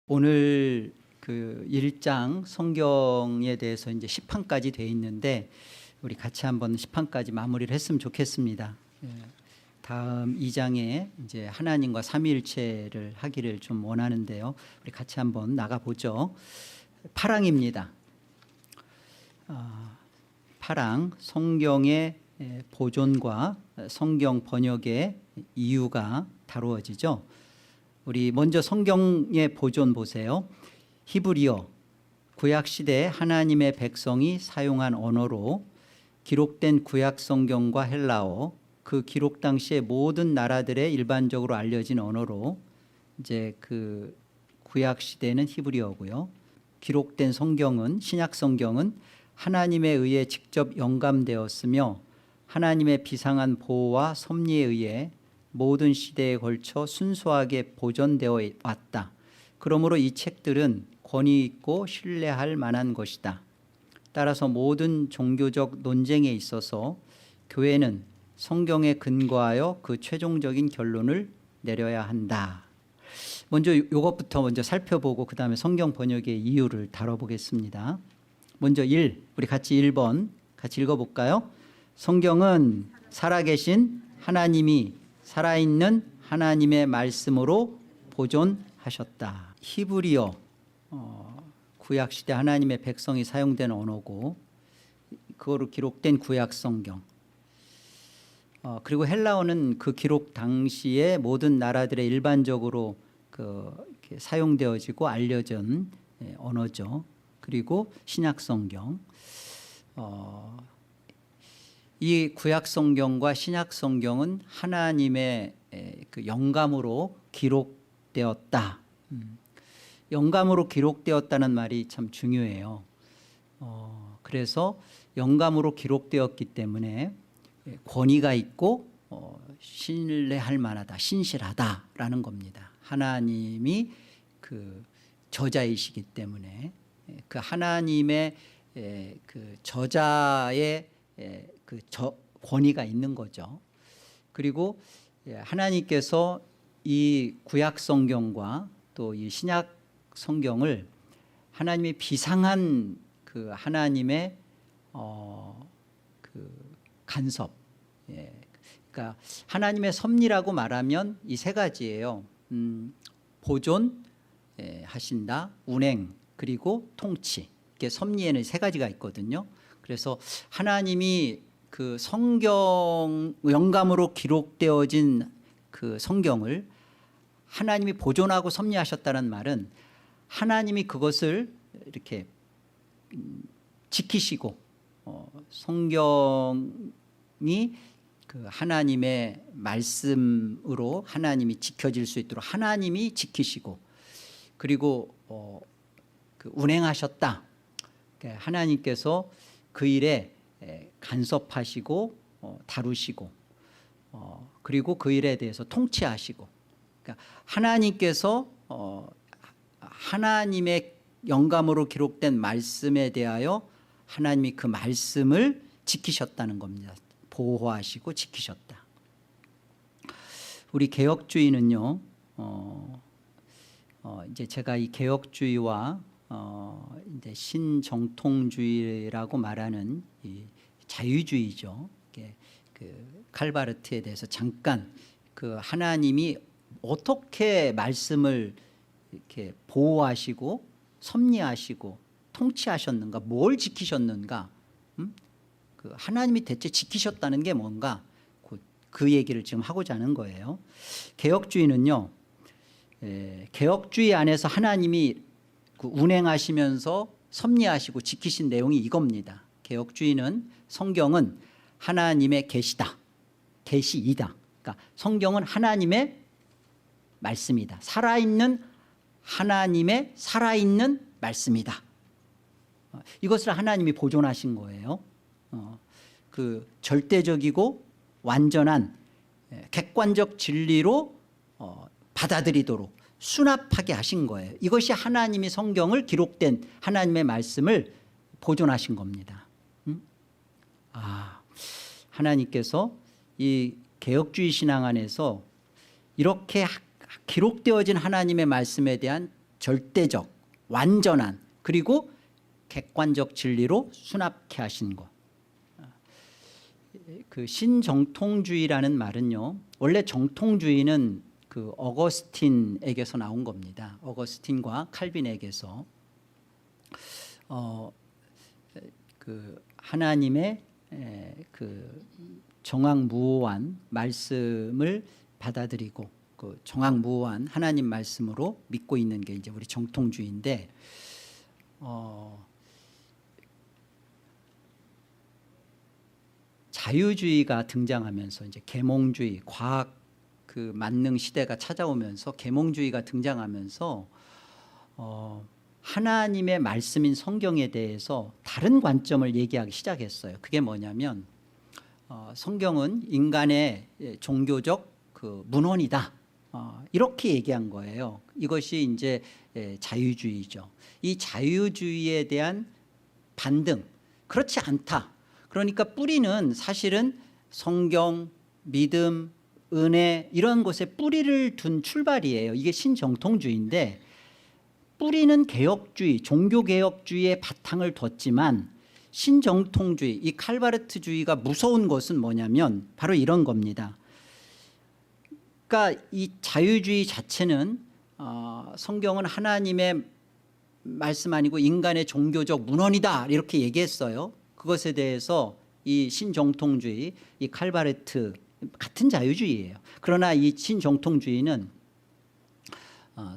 오늘 그 1장 성경에 대해서 이제 10판까지 돼 있는데 우리 같이 한번 10판까지 마무리를 했으면 좋겠습니다. 다음 2장에 이제 하나님과 삼위일체를 하기를 좀 원하는데요. 우리 같이 한번 나가보죠. 파랑입니다. 파랑, 성경의 보존과 성경 번역의 이유가 다루어지죠. 우리 먼저 성경의 보존 보세요. 히브리어, 구약시대 하나님의 백성이 사용한 언어로 기록된 구약 성경과 헬라어, 그 기록 당시의 모든 나라들의 일반적으로 알려진 언어로 이제 그 구약시대는 히브리어고요. 기록된 성경은, 신약 성경은 하나님에 의해 직접 영감되었으며 하나님의 비상한 보호와 섭리에 의해 모든 시대에 걸쳐 순수하게 보존되어 왔다. 그러므로 이 책들은 권위 있고 신뢰할 만한 것이다. 따라서 모든 종교적 논쟁에 있어서 교회는 성경에 근거하여 그 최종적인 결론을 내려야 한다. 먼저 이것부터 먼저 살펴보고 그 다음에 성경 번역의 이유를 다뤄보겠습니다. 먼저 1, 우리 같이 1번 같이 읽어볼까요? 성경은 살아계신 하나님이 살아있는 하나님의 말씀으로 보존하셨다. 히브리어, 구약시대 하나님의 백성이 사용된 언어고 그거로 기록된 구약 성경, 그리고 헬라어는 그 기록 당시에 모든 나라들의 일반적으로 이렇게 사용되어지고 알려진 언어죠. 그리고 신약 성경, 이 구약 성경과 신약 성경은 하나님의 그 영감으로 기록되었다. 영감으로 기록되었다는 말이 참 중요해요. 그래서 영감으로 기록되었기 때문에 권위가 있고 신뢰할 만하다, 신실하다라는 겁니다. 하나님이 그 저자이시기 때문에 그 하나님의 그 저자의 그 권위가 있는 거죠. 그리고 하나님께서 이 구약 성경과 또 이 신약 성경을 하나님의 비상한 그 하나님의 그 간섭, 그러니까 하나님의 섭리라고 말하면 이 세 가지예요. 보존 하신다, 운행, 그리고 통치. 이게 섭리에는 세 가지가 있거든요. 그래서 하나님이 그 성경 영감으로 기록되어진 그 성경을 하나님이 보존하고 섭리하셨다는 말은 하나님이 그것을 이렇게 지키시고 성경이 그 하나님의 말씀으로 하나님이 지켜질 수 있도록 하나님이 지키시고 그리고 그 운행하셨다. 하나님께서 그 일에 간섭하시고 다루시고 그리고 그 일에 대해서 통치하시고, 그러니까 하나님께서 하나님의 영감으로 기록된 말씀에 대하여 하나님이 그 말씀을 지키셨다는 겁니다. 보호하시고 지키셨다. 우리 개혁주의는요, 이제 제가 이 개혁주의와 이제 신정통주의라고 말하는 이 자유주의죠. 그 칼바르트에 대해서 잠깐 그 하나님이 어떻게 말씀을 이렇게 보호하시고 섭리하시고 통치하셨는가, 뭘 지키셨는가, 그 하나님이 대체 지키셨다는 게 뭔가 그 얘기를 지금 하고자 하는 거예요. 개혁주의는요, 개혁주의 안에서 하나님이 그 운행하시면서 섭리하시고 지키신 내용이 이겁니다. 개혁주의는 성경은 하나님의 계시다, 계시이다. 그러니까 성경은 하나님의 말씀이다. 살아있는 하나님의 살아있는 말씀이다. 이것을 하나님이 보존하신 거예요. 그 절대적이고 완전한 객관적 진리로 받아들이도록 수납하게 하신 거예요. 이것이 하나님이 성경을 기록된 하나님의 말씀을 보존하신 겁니다. 하나님께서 이 개혁주의 신앙 안에서 이렇게 기록되어진 하나님의 말씀에 대한 절대적, 완전한, 그리고 객관적 진리로 수납케 하신 것. 그 신정통주의라는 말은요, 원래 정통주의는 그 어거스틴에게서 나온 겁니다. 어거스틴과 칼빈에게서 그 하나님의 그 정확무오한 말씀을 받아들이고 그 정확무오한 하나님 말씀으로 믿고 있는 게 이제 우리 정통주의인데, 자유주의가 등장하면서 이제 계몽주의, 과학 그 만능 시대가 찾아오면서 계몽주의가 등장하면서 하나님의 말씀인 성경에 대해서 다른 관점을 얘기하기 시작했어요. 그게 뭐냐면 성경은 인간의 종교적 그 문헌이다, 이렇게 얘기한 거예요. 이것이 이제 자유주의죠. 이 자유주의에 대한 반등, 그렇지 않다. 그러니까 뿌리는 사실은 성경, 믿음, 은혜 이런 곳에 뿌리를 둔 출발이에요. 이게 신정통주의인데, 뿌리는 개혁주의, 종교개혁주의의 바탕을 뒀지만 신정통주의, 이 칼바르트주의가 무서운 것은 뭐냐면 바로 이런 겁니다. 그러니까 이 자유주의 자체는 성경은 하나님의 말씀 아니고 인간의 종교적 문헌이다, 이렇게 얘기했어요. 그것에 대해서 이 신정통주의, 이 칼바르트 같은 자유주의예요. 그러나 이 신정통주의는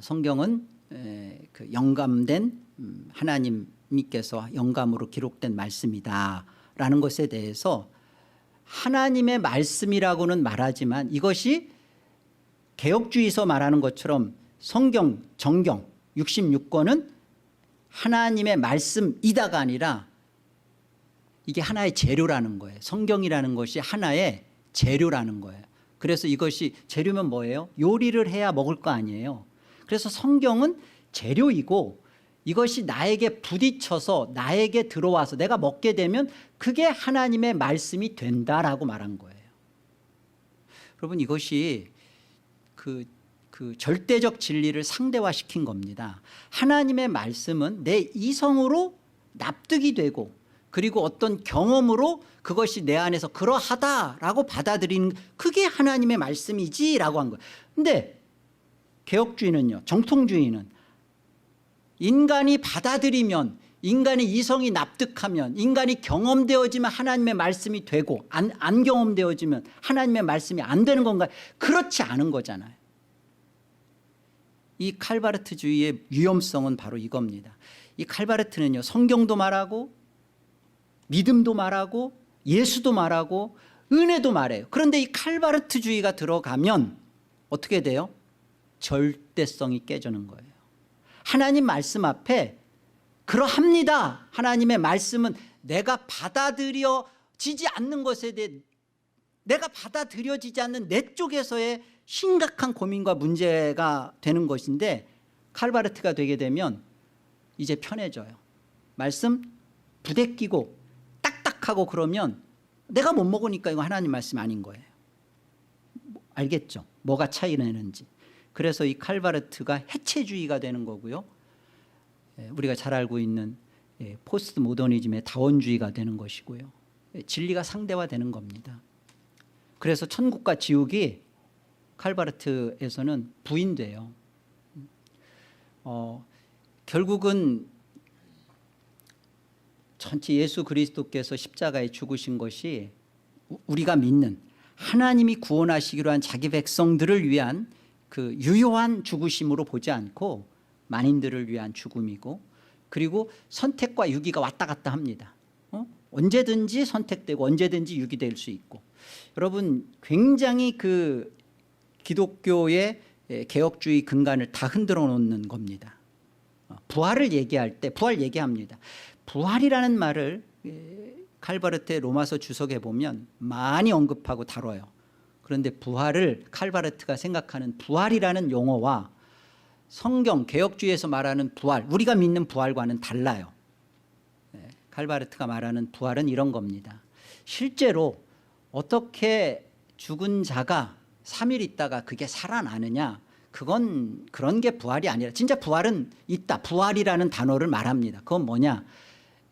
성경은 그 영감된 하나님께서 영감으로 기록된 말씀이다라는 것에 대해서 하나님의 말씀이라고는 말하지만 이것이 개혁주의에서 말하는 것처럼 성경, 정경 66권은 하나님의 말씀이다가 아니라 이게 하나의 재료라는 거예요. 성경이라는 것이 하나의 재료라는 거예요. 그래서 이것이 재료면 뭐예요? 요리를 해야 먹을 거 아니에요. 그래서 성경은 재료이고 이것이 나에게 부딪혀서 나에게 들어와서 내가 먹게 되면 그게 하나님의 말씀이 된다라고 말한 거예요. 여러분, 이것이 그 절대적 진리를 상대화시킨 겁니다. 하나님의 말씀은 내 이성으로 납득이 되고 그리고 어떤 경험으로 그것이 내 안에서 그러하다라고 받아들이는, 그게 하나님의 말씀이지라고 한 거예요. 근데 개혁주의는요, 정통주의는 인간이 받아들이면, 인간의 이성이 납득하면, 인간이 경험되어지면 하나님의 말씀이 되고 안 경험되어지면 하나님의 말씀이 안 되는 건가요? 그렇지 않은 거잖아요. 이 칼바르트주의의 위험성은 바로 이겁니다. 이 칼바르트는요, 성경도 말하고 믿음도 말하고 예수도 말하고 은혜도 말해요. 그런데 이 칼바르트주의가 들어가면 어떻게 돼요? 절대성이 깨지는 거예요. 하나님 말씀 앞에 그러합니다. 하나님의 말씀은 내가 받아들여지지 않는 것에 대해, 내가 받아들여지지 않는 내 쪽에서의 심각한 고민과 문제가 되는 것인데, 칼바르트가 되게 되면 이제 편해져요. 말씀 부대끼고 딱딱하고 그러면 내가 못 먹으니까 이거 하나님 말씀 아닌 거예요. 알겠죠? 뭐가 차이 나는지. 그래서 이 칼바르트가 해체주의가 되는 거고요, 우리가 잘 알고 있는 포스트 모더니즘의 다원주의가 되는 것이고요, 진리가 상대화되는 겁니다. 그래서 천국과 지옥이 칼바르트에서는 부인돼요. 결국은 전체 예수 그리스도께서 십자가에 죽으신 것이 우리가 믿는 하나님이 구원하시기로 한 자기 백성들을 위한 그 유효한 죽으심으로 보지 않고 만인들을 위한 죽음이고, 그리고 선택과 유기가 왔다 갔다 합니다. 언제든지 선택되고 언제든지 유기될 수 있고. 여러분, 굉장히 그 기독교의 개혁주의 근간을 다 흔들어 놓는 겁니다. 부활을 얘기할 때 부활 얘기합니다. 부활이라는 말을 칼바르트의 로마서 주석에 보면 많이 언급하고 다뤄요. 그런데 부활을 칼바르트가 생각하는 부활이라는 용어와 성경 개혁주의에서 말하는 부활, 우리가 믿는 부활과는 달라요. 칼바르트가 말하는 부활은 이런 겁니다. 실제로 어떻게 죽은 자가 3일 있다가 그게 살아나느냐, 그건 그런 게 부활이 아니라 진짜 부활은 있다. 부활이라는 단어를 말합니다. 그건 뭐냐?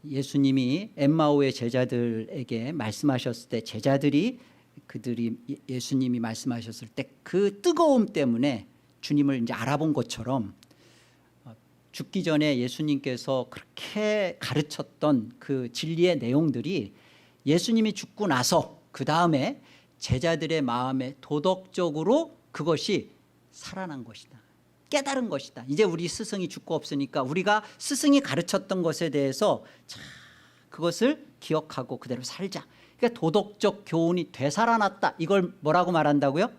예수님이 엠마오의 제자들에게 말씀하셨을 때 제자들이 그들이 예수님이 말씀하셨을 때 그 뜨거움 때문에 주님을 이제 알아본 것처럼 죽기 전에 예수님께서 그렇게 가르쳤던 그 진리의 내용들이 예수님이 죽고 나서 그 다음에 제자들의 마음에 도덕적으로 그것이 살아난 것이다. 깨달은 것이다. 이제 우리 스승이 죽고 없으니까 우리가 스승이 가르쳤던 것에 대해서 그것을 기억하고 그대로 살자. 그러니까 도덕적 교훈이 되살아났다. 이걸 뭐라고 말한다고요?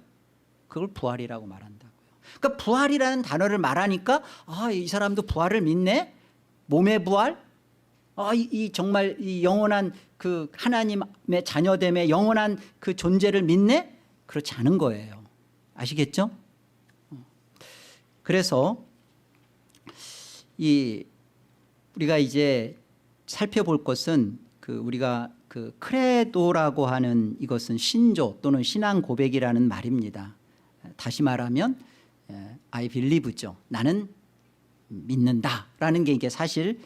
그걸 부활이라고 말한다고요. 그러니까 부활이라는 단어를 말하니까 이 사람도 부활을 믿네. 몸의 부활. 이 정말 이 영원한 그 하나님의 자녀됨의 영원한 그 존재를 믿네. 그렇지 않은 거예요. 아시겠죠? 그래서 우리가 이제 살펴볼 것은 우리가 그 크레도라고 하는 이것은 신조 또는 신앙 고백이라는 말입니다. 다시 말하면 I believe죠. 나는 믿는다라는 게 이게 사실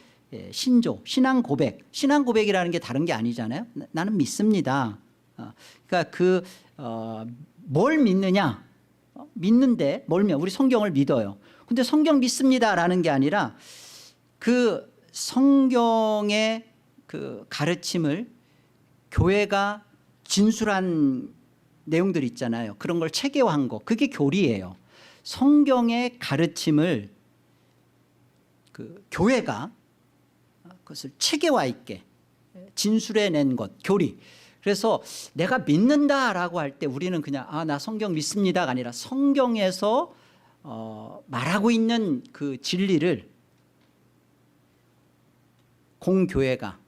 신조, 신앙 고백. 신앙 고백이라는 게 다른 게 아니잖아요. 나는 믿습니다. 그러니까 뭘 믿느냐? 믿는데 우리 성경을 믿어요. 근데 성경 믿습니다라는 게 아니라 그 성경의 그 가르침을 교회가 진술한 내용들 있잖아요. 그런 걸 체계화한 거. 그게 교리예요. 성경의 가르침을 교회가 그것을 체계화 있게 진술해낸 것, 교리. 그래서 내가 믿는다라고 할 때 우리는 그냥 나 성경 믿습니다가 아니라 성경에서 말하고 있는 그 진리를 공교회가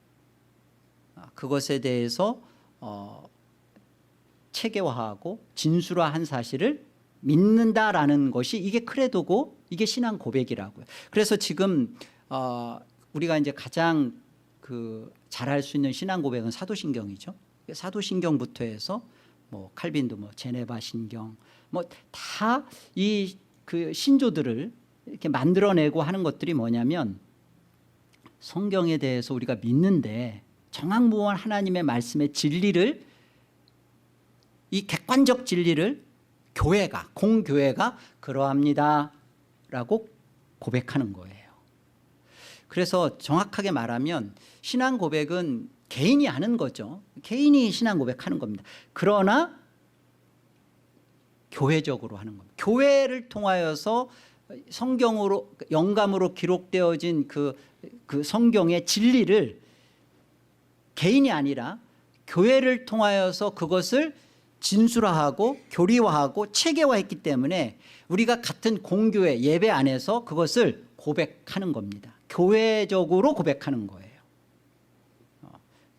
그것에 대해서 체계화하고 진술화한 사실을 믿는다라는 것이 이게 크레도고 이게 신앙 고백이라고요. 그래서 지금 우리가 이제 가장 잘할 수 있는 신앙 고백은 사도신경이죠. 사도신경부터 해서 칼빈도 제네바 신경 다 이 그 신조들을 이렇게 만들어내고 하는 것들이 뭐냐면 성경에 대해서 우리가 믿는데 정확무한 하나님의 말씀의 진리를 이 객관적 진리를 교회가 공교회가 그러합니다라고 고백하는 거예요. 그래서 정확하게 말하면 신앙 고백은 개인이 하는 거죠. 개인이 신앙 고백하는 겁니다. 그러나 교회적으로 하는 겁니다. 교회를 통하여서 성경으로 영감으로 기록되어진 그 성경의 진리를 개인이 아니라 교회를 통하여서 그것을 진술화하고 교리화하고 체계화했기 때문에 우리가 같은 공교회 예배 안에서 그것을 고백하는 겁니다. 교회적으로 고백하는 거예요.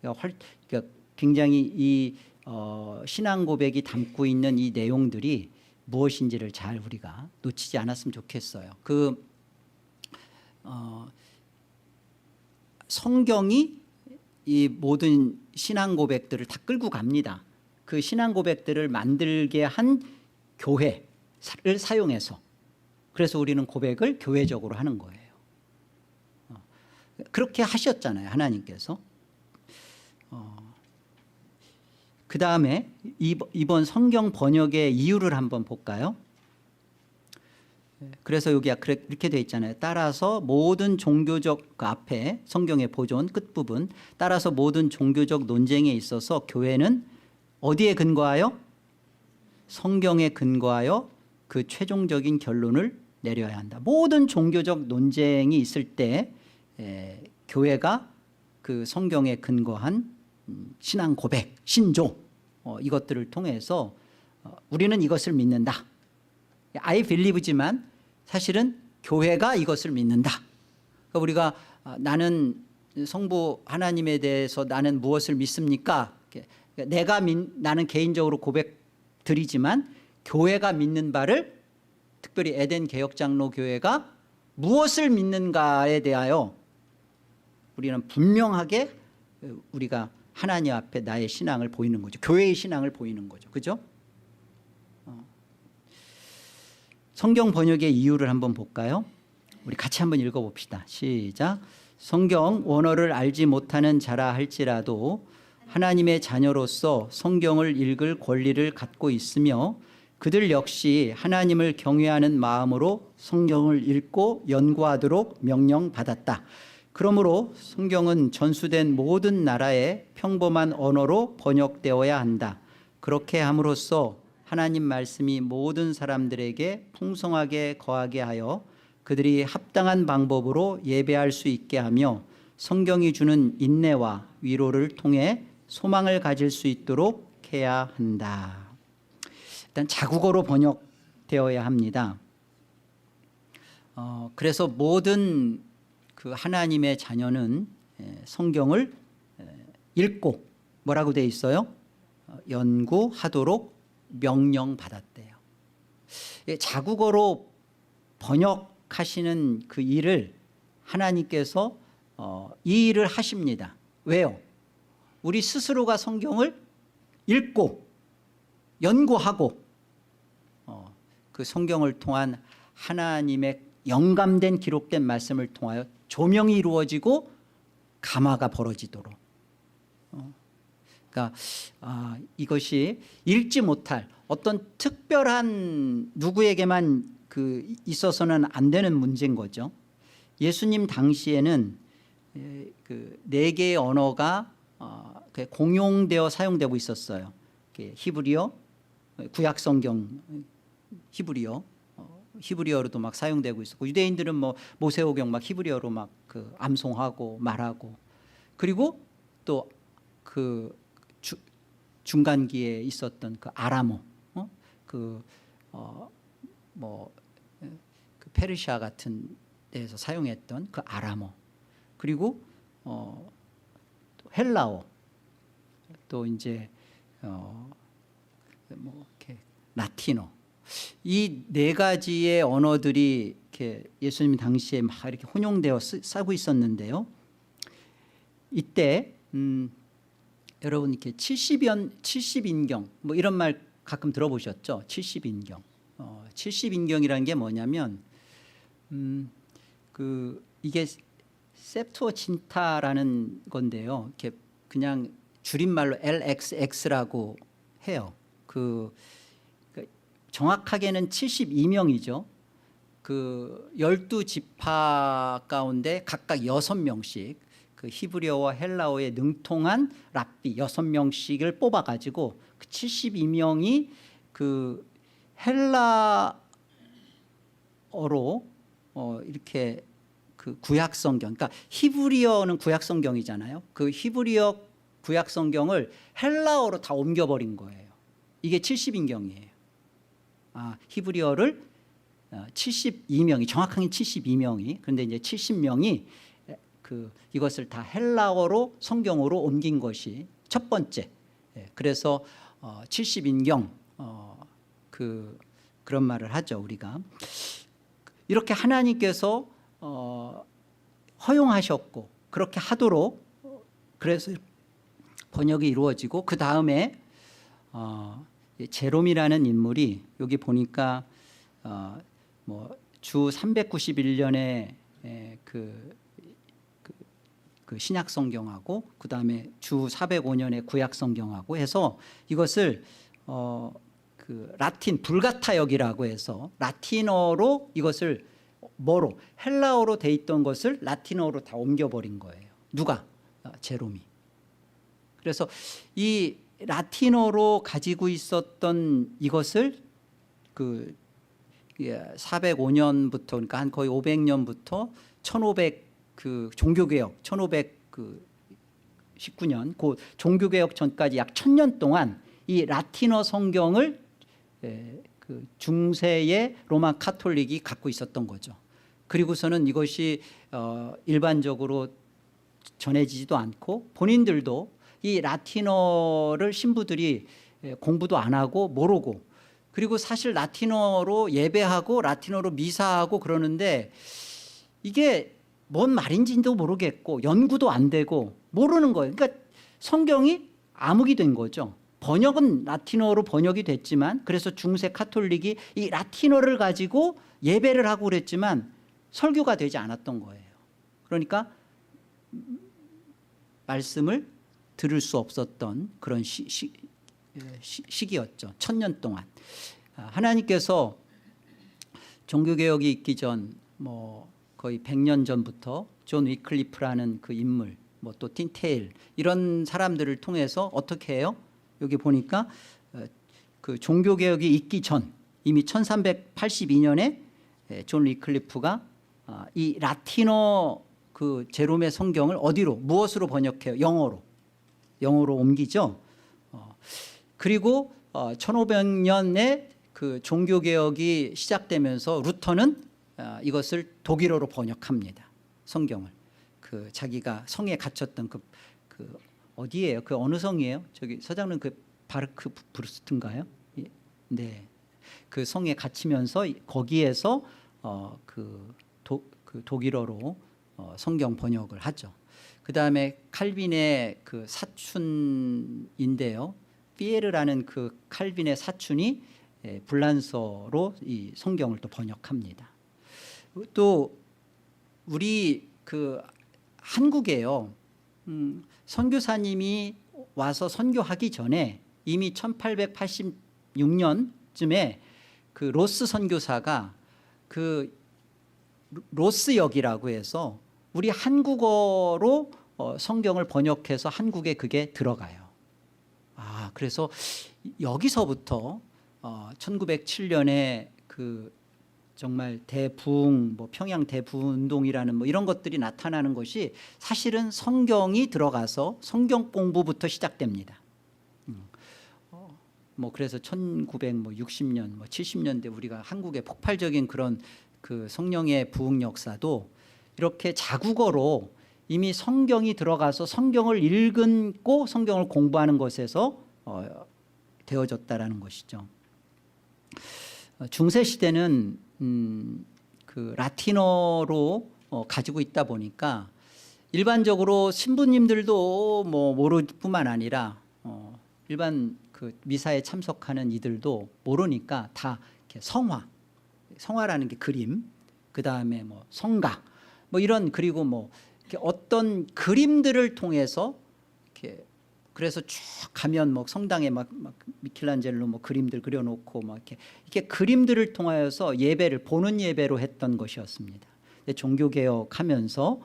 그러니까 굉장히 이 신앙 고백이 담고 있는 이 내용들이 무엇인지를 잘 우리가 놓치지 않았으면 좋겠어요. 성경이 이 모든 신앙 고백들을 다 끌고 갑니다. 그 신앙 고백들을 만들게 한 교회를 사용해서 그래서 우리는 고백을 교회적으로 하는 거예요. 그렇게 하셨잖아요, 하나님께서. 그 다음에 이번 성경 번역의 이유를 한번 볼까요? 그래서 여기 이렇게 되어 있잖아요. 따라서 모든 종교적 그 앞에 성경의 보존 끝부분 따라서 모든 종교적 논쟁에 있어서 교회는 어디에 근거하여? 성경에 근거하여 그 최종적인 결론을 내려야 한다. 모든 종교적 논쟁이 있을 때 교회가 그 성경에 근거한 신앙 고백, 신조 이것들을 통해서 우리는 이것을 믿는다. I believe지만 사실은 교회가 이것을 믿는다. 그러니까 우리가 나는 성부 하나님에 대해서 나는 무엇을 믿습니까? 나는 개인적으로 고백 드리지만 교회가 믿는 바를 특별히 에덴 개혁장로교회가 무엇을 믿는가에 대하여 우리는 분명하게 우리가 하나님 앞에 나의 신앙을 보이는 거죠. 교회의 신앙을 보이는 거죠. 그죠? 성경 번역의 이유를 한번 볼까요? 우리 같이 한번 읽어봅시다. 시작. 성경 원어를 알지 못하는 자라 할지라도 하나님의 자녀로서 성경을 읽을 권리를 갖고 있으며 그들 역시 하나님을 경외하는 마음으로 성경을 읽고 연구하도록 명령받았다. 그러므로 성경은 전수된 모든 나라의 평범한 언어로 번역되어야 한다. 그렇게 함으로써 하나님 말씀이 모든 사람들에게 풍성하게 거하게 하여 그들이 합당한 방법으로 예배할 수 있게 하며 성경이 주는 인내와 위로를 통해 소망을 가질 수 있도록 해야 한다. 일단 자국어로 번역되어야 합니다. 그래서 모든 그 하나님의 자녀는 성경을 읽고 뭐라고 되어 있어요? 연구하도록 명령받았대요. 자국어로 번역하시는 그 일을 하나님께서 이 일을 하십니다. 왜요? 우리 스스로가 성경을 읽고 연구하고 그 성경을 통한 하나님의 영감된 기록된 말씀을 통하여 조명이 이루어지고 감화가 벌어지도록. 그러니까 이것이 읽지 못할 어떤 특별한 누구에게만 있어서는 안 되는 문제인 거죠. 예수님 당시에는 그 4개의 언어가 공용되어 사용되고 있었어요. 히브리어, 구약성경 히브리어로도 막 사용되고 있었고, 유대인들은 뭐 모세오경 막 히브리어로 막 암송하고 말하고, 그리고 또 그 중간기에 있었던 그 아람어, 그 페르시아 같은 데에서 사용했던 그 아람어, 그리고 또 헬라어, 또 이제 이렇게 라틴어, 이 4가지의 언어들이 이렇게 예수님 당시에 막 이렇게 혼용되어 싸고 있었는데요. 이때 여러분 이렇게 70인경 뭐 이런 말 가끔 들어보셨죠? 70인경. 70인경이라는 게 뭐냐면 이게 셉투어진타라는 건데요. 이렇게 그냥 줄임말로 LXX라고 해요. 정확하게는 72명이죠. 그 12지파 가운데 각각 6명씩 그 히브리어와 헬라어에 능통한 랍비 6명씩을 뽑아가지고 그 72명이 그 헬라어로 이렇게 그 구약성경, 그러니까 히브리어는 구약성경이잖아요. 그 히브리어 구약성경을 헬라어로 다 옮겨버린 거예요. 이게 70인경이에요. 히브리어를 72명이, 정확하게 72명이, 그런데 이제 70명이 이것을 다 헬라어로 성경으로 옮긴 것이 첫 번째. 그래서 70인경 그런 말을 하죠. 우리가 이렇게 하나님께서 허용하셨고 그렇게 하도록, 그래서 번역이 이루어지고, 그 다음에 제롬이라는 인물이 여기 보니까 주 391년에 그 신약 성경하고 그 다음에 주 405년에 구약 성경하고 해서 이것을 그 라틴 불가타역이라고 해서 라틴어로 이것을 헬라어로 돼 있던 것을 라틴어로 다 옮겨버린 거예요. 누가? 제롬이. 그래서 이 라틴어로 가지고 있었던 이것을 405년부터, 그러니까 한 거의 500년부터 1500 그 종교개혁 1519년 그 종교개혁 전까지 약 1000년 동안 이 라틴어 성경을 그 중세의 로마 카톨릭이 갖고 있었던 거죠. 그리고서는 이것이 일반적으로 전해지지도 않고 본인들도 이 라틴어를 신부들이 공부도 안 하고 모르고, 그리고 사실 라틴어로 예배하고 라틴어로 미사하고 그러는데 이게 뭔 말인지도 모르겠고 연구도 안 되고 모르는 거예요. 그러니까 성경이 암흑이 된 거죠. 번역은 라틴어로 번역이 됐지만 그래서 중세 카톨릭이 이 라틴어를 가지고 예배를 하고 그랬지만 설교가 되지 않았던 거예요. 그러니까 말씀을 들을 수 없었던 그런 시기였죠. 1000년 동안. 하나님께서 종교개혁이 있기 전 거의 100년 전부터 존 위클리프라는 그 인물, 또 틴테일 이런 사람들을 통해서 어떻게 해요? 여기 보니까 그 종교개혁이 있기 전 이미 1382년에 존 위클리프가 이 라틴어 그 제롬의 성경을 어디로 무엇으로 번역해요? 영어로 옮기죠. 그리고 1500년에 그 종교개혁이 시작되면서 루터는 이것을 독일어로 번역합니다. 성경을. 그 자기가 성에 갇혔던 그 어디예요? 그 어느 성이에요? 저기 서장님 그 바르크 브루스트인가요? 네. 그 성에 갇히면서 거기에서 그 독일어로 성경 번역을 하죠. 그 다음에 칼빈의 그 사춘인데요. 피에르라는 그 칼빈의 사춘이 불란서로 이 성경을 또 번역합니다. 또 우리 그 한국에요. 선교사님이 와서 선교하기 전에 이미 1886년쯤에 그 로스 선교사가 그 로스역이라고 해서 우리 한국어로 성경을 번역해서 한국에 그게 들어가요. 그래서 여기서부터 1907년에 그 정말 대부흥, 평양 대부흥 운동이라는 이런 것들이 나타나는 것이 사실은 성경이 들어가서 성경 공부부터 시작됩니다. 그래서 1960년, 70년대 우리가 한국의 폭발적인 그런 그 성령의 부흥 역사도 이렇게 자국어로 이미 성경이 들어가서 성경을 읽고 성경을 공부하는 것에서 되어졌다라는 것이죠. 중세 시대는 그 라틴어로 가지고 있다 보니까 일반적으로 신부님들도 모를 뿐만 아니라 일반 그 미사에 참석하는 이들도 모르니까 다 이렇게 성화라는 게 그림, 그 다음에 성가, 이런 그리고 이렇게 어떤 그림들을 통해서 이렇게 그래서 쭉 가면 성당에 미켈란젤로 그림들 그려놓고 이렇게 그림들을 통하여서 예배를 보는 예배로 했던 것이었습니다. 종교개혁하면서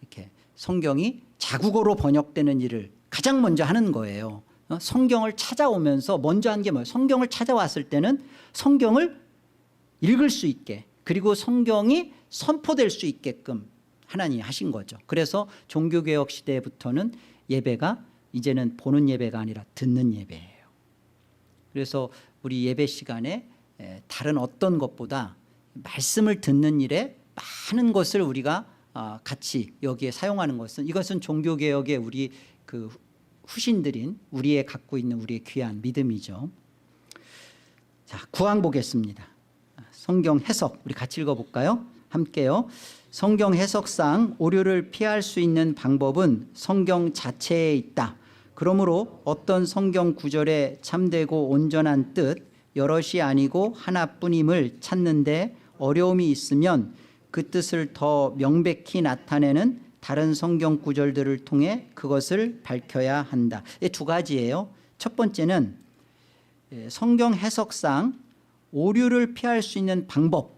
이렇게 성경이 자국어로 번역되는 일을 가장 먼저 하는 거예요. 성경을 찾아오면서 먼저 한 게 뭐예요? 성경을 찾아왔을 때는 성경을 읽을 수 있게 그리고 성경이 선포될 수 있게끔 하나님이 하신 거죠. 그래서 종교개혁 시대부터는 예배가 이제는 보는 예배가 아니라 듣는 예배예요. 그래서 우리 예배 시간에 다른 어떤 것보다 말씀을 듣는 일에 많은 것을 우리가 같이 여기에 사용하는 이것은 종교개혁의 우리 그 후신들인 우리의 갖고 있는 우리의 귀한 믿음이죠. 자, 구항 보겠습니다. 성경 해석 우리 같이 읽어볼까요? 함께요. 성경 해석상 오류를 피할 수 있는 방법은 성경 자체에 있다. 그러므로 어떤 성경 구절의 참되고 온전한 뜻 여럿이 아니고 하나뿐임을 찾는데 어려움이 있으면 그 뜻을 더 명백히 나타내는 다른 성경 구절들을 통해 그것을 밝혀야 한다. 이 두 가지예요. 첫 번째는 성경 해석상 오류를 피할 수 있는 방법.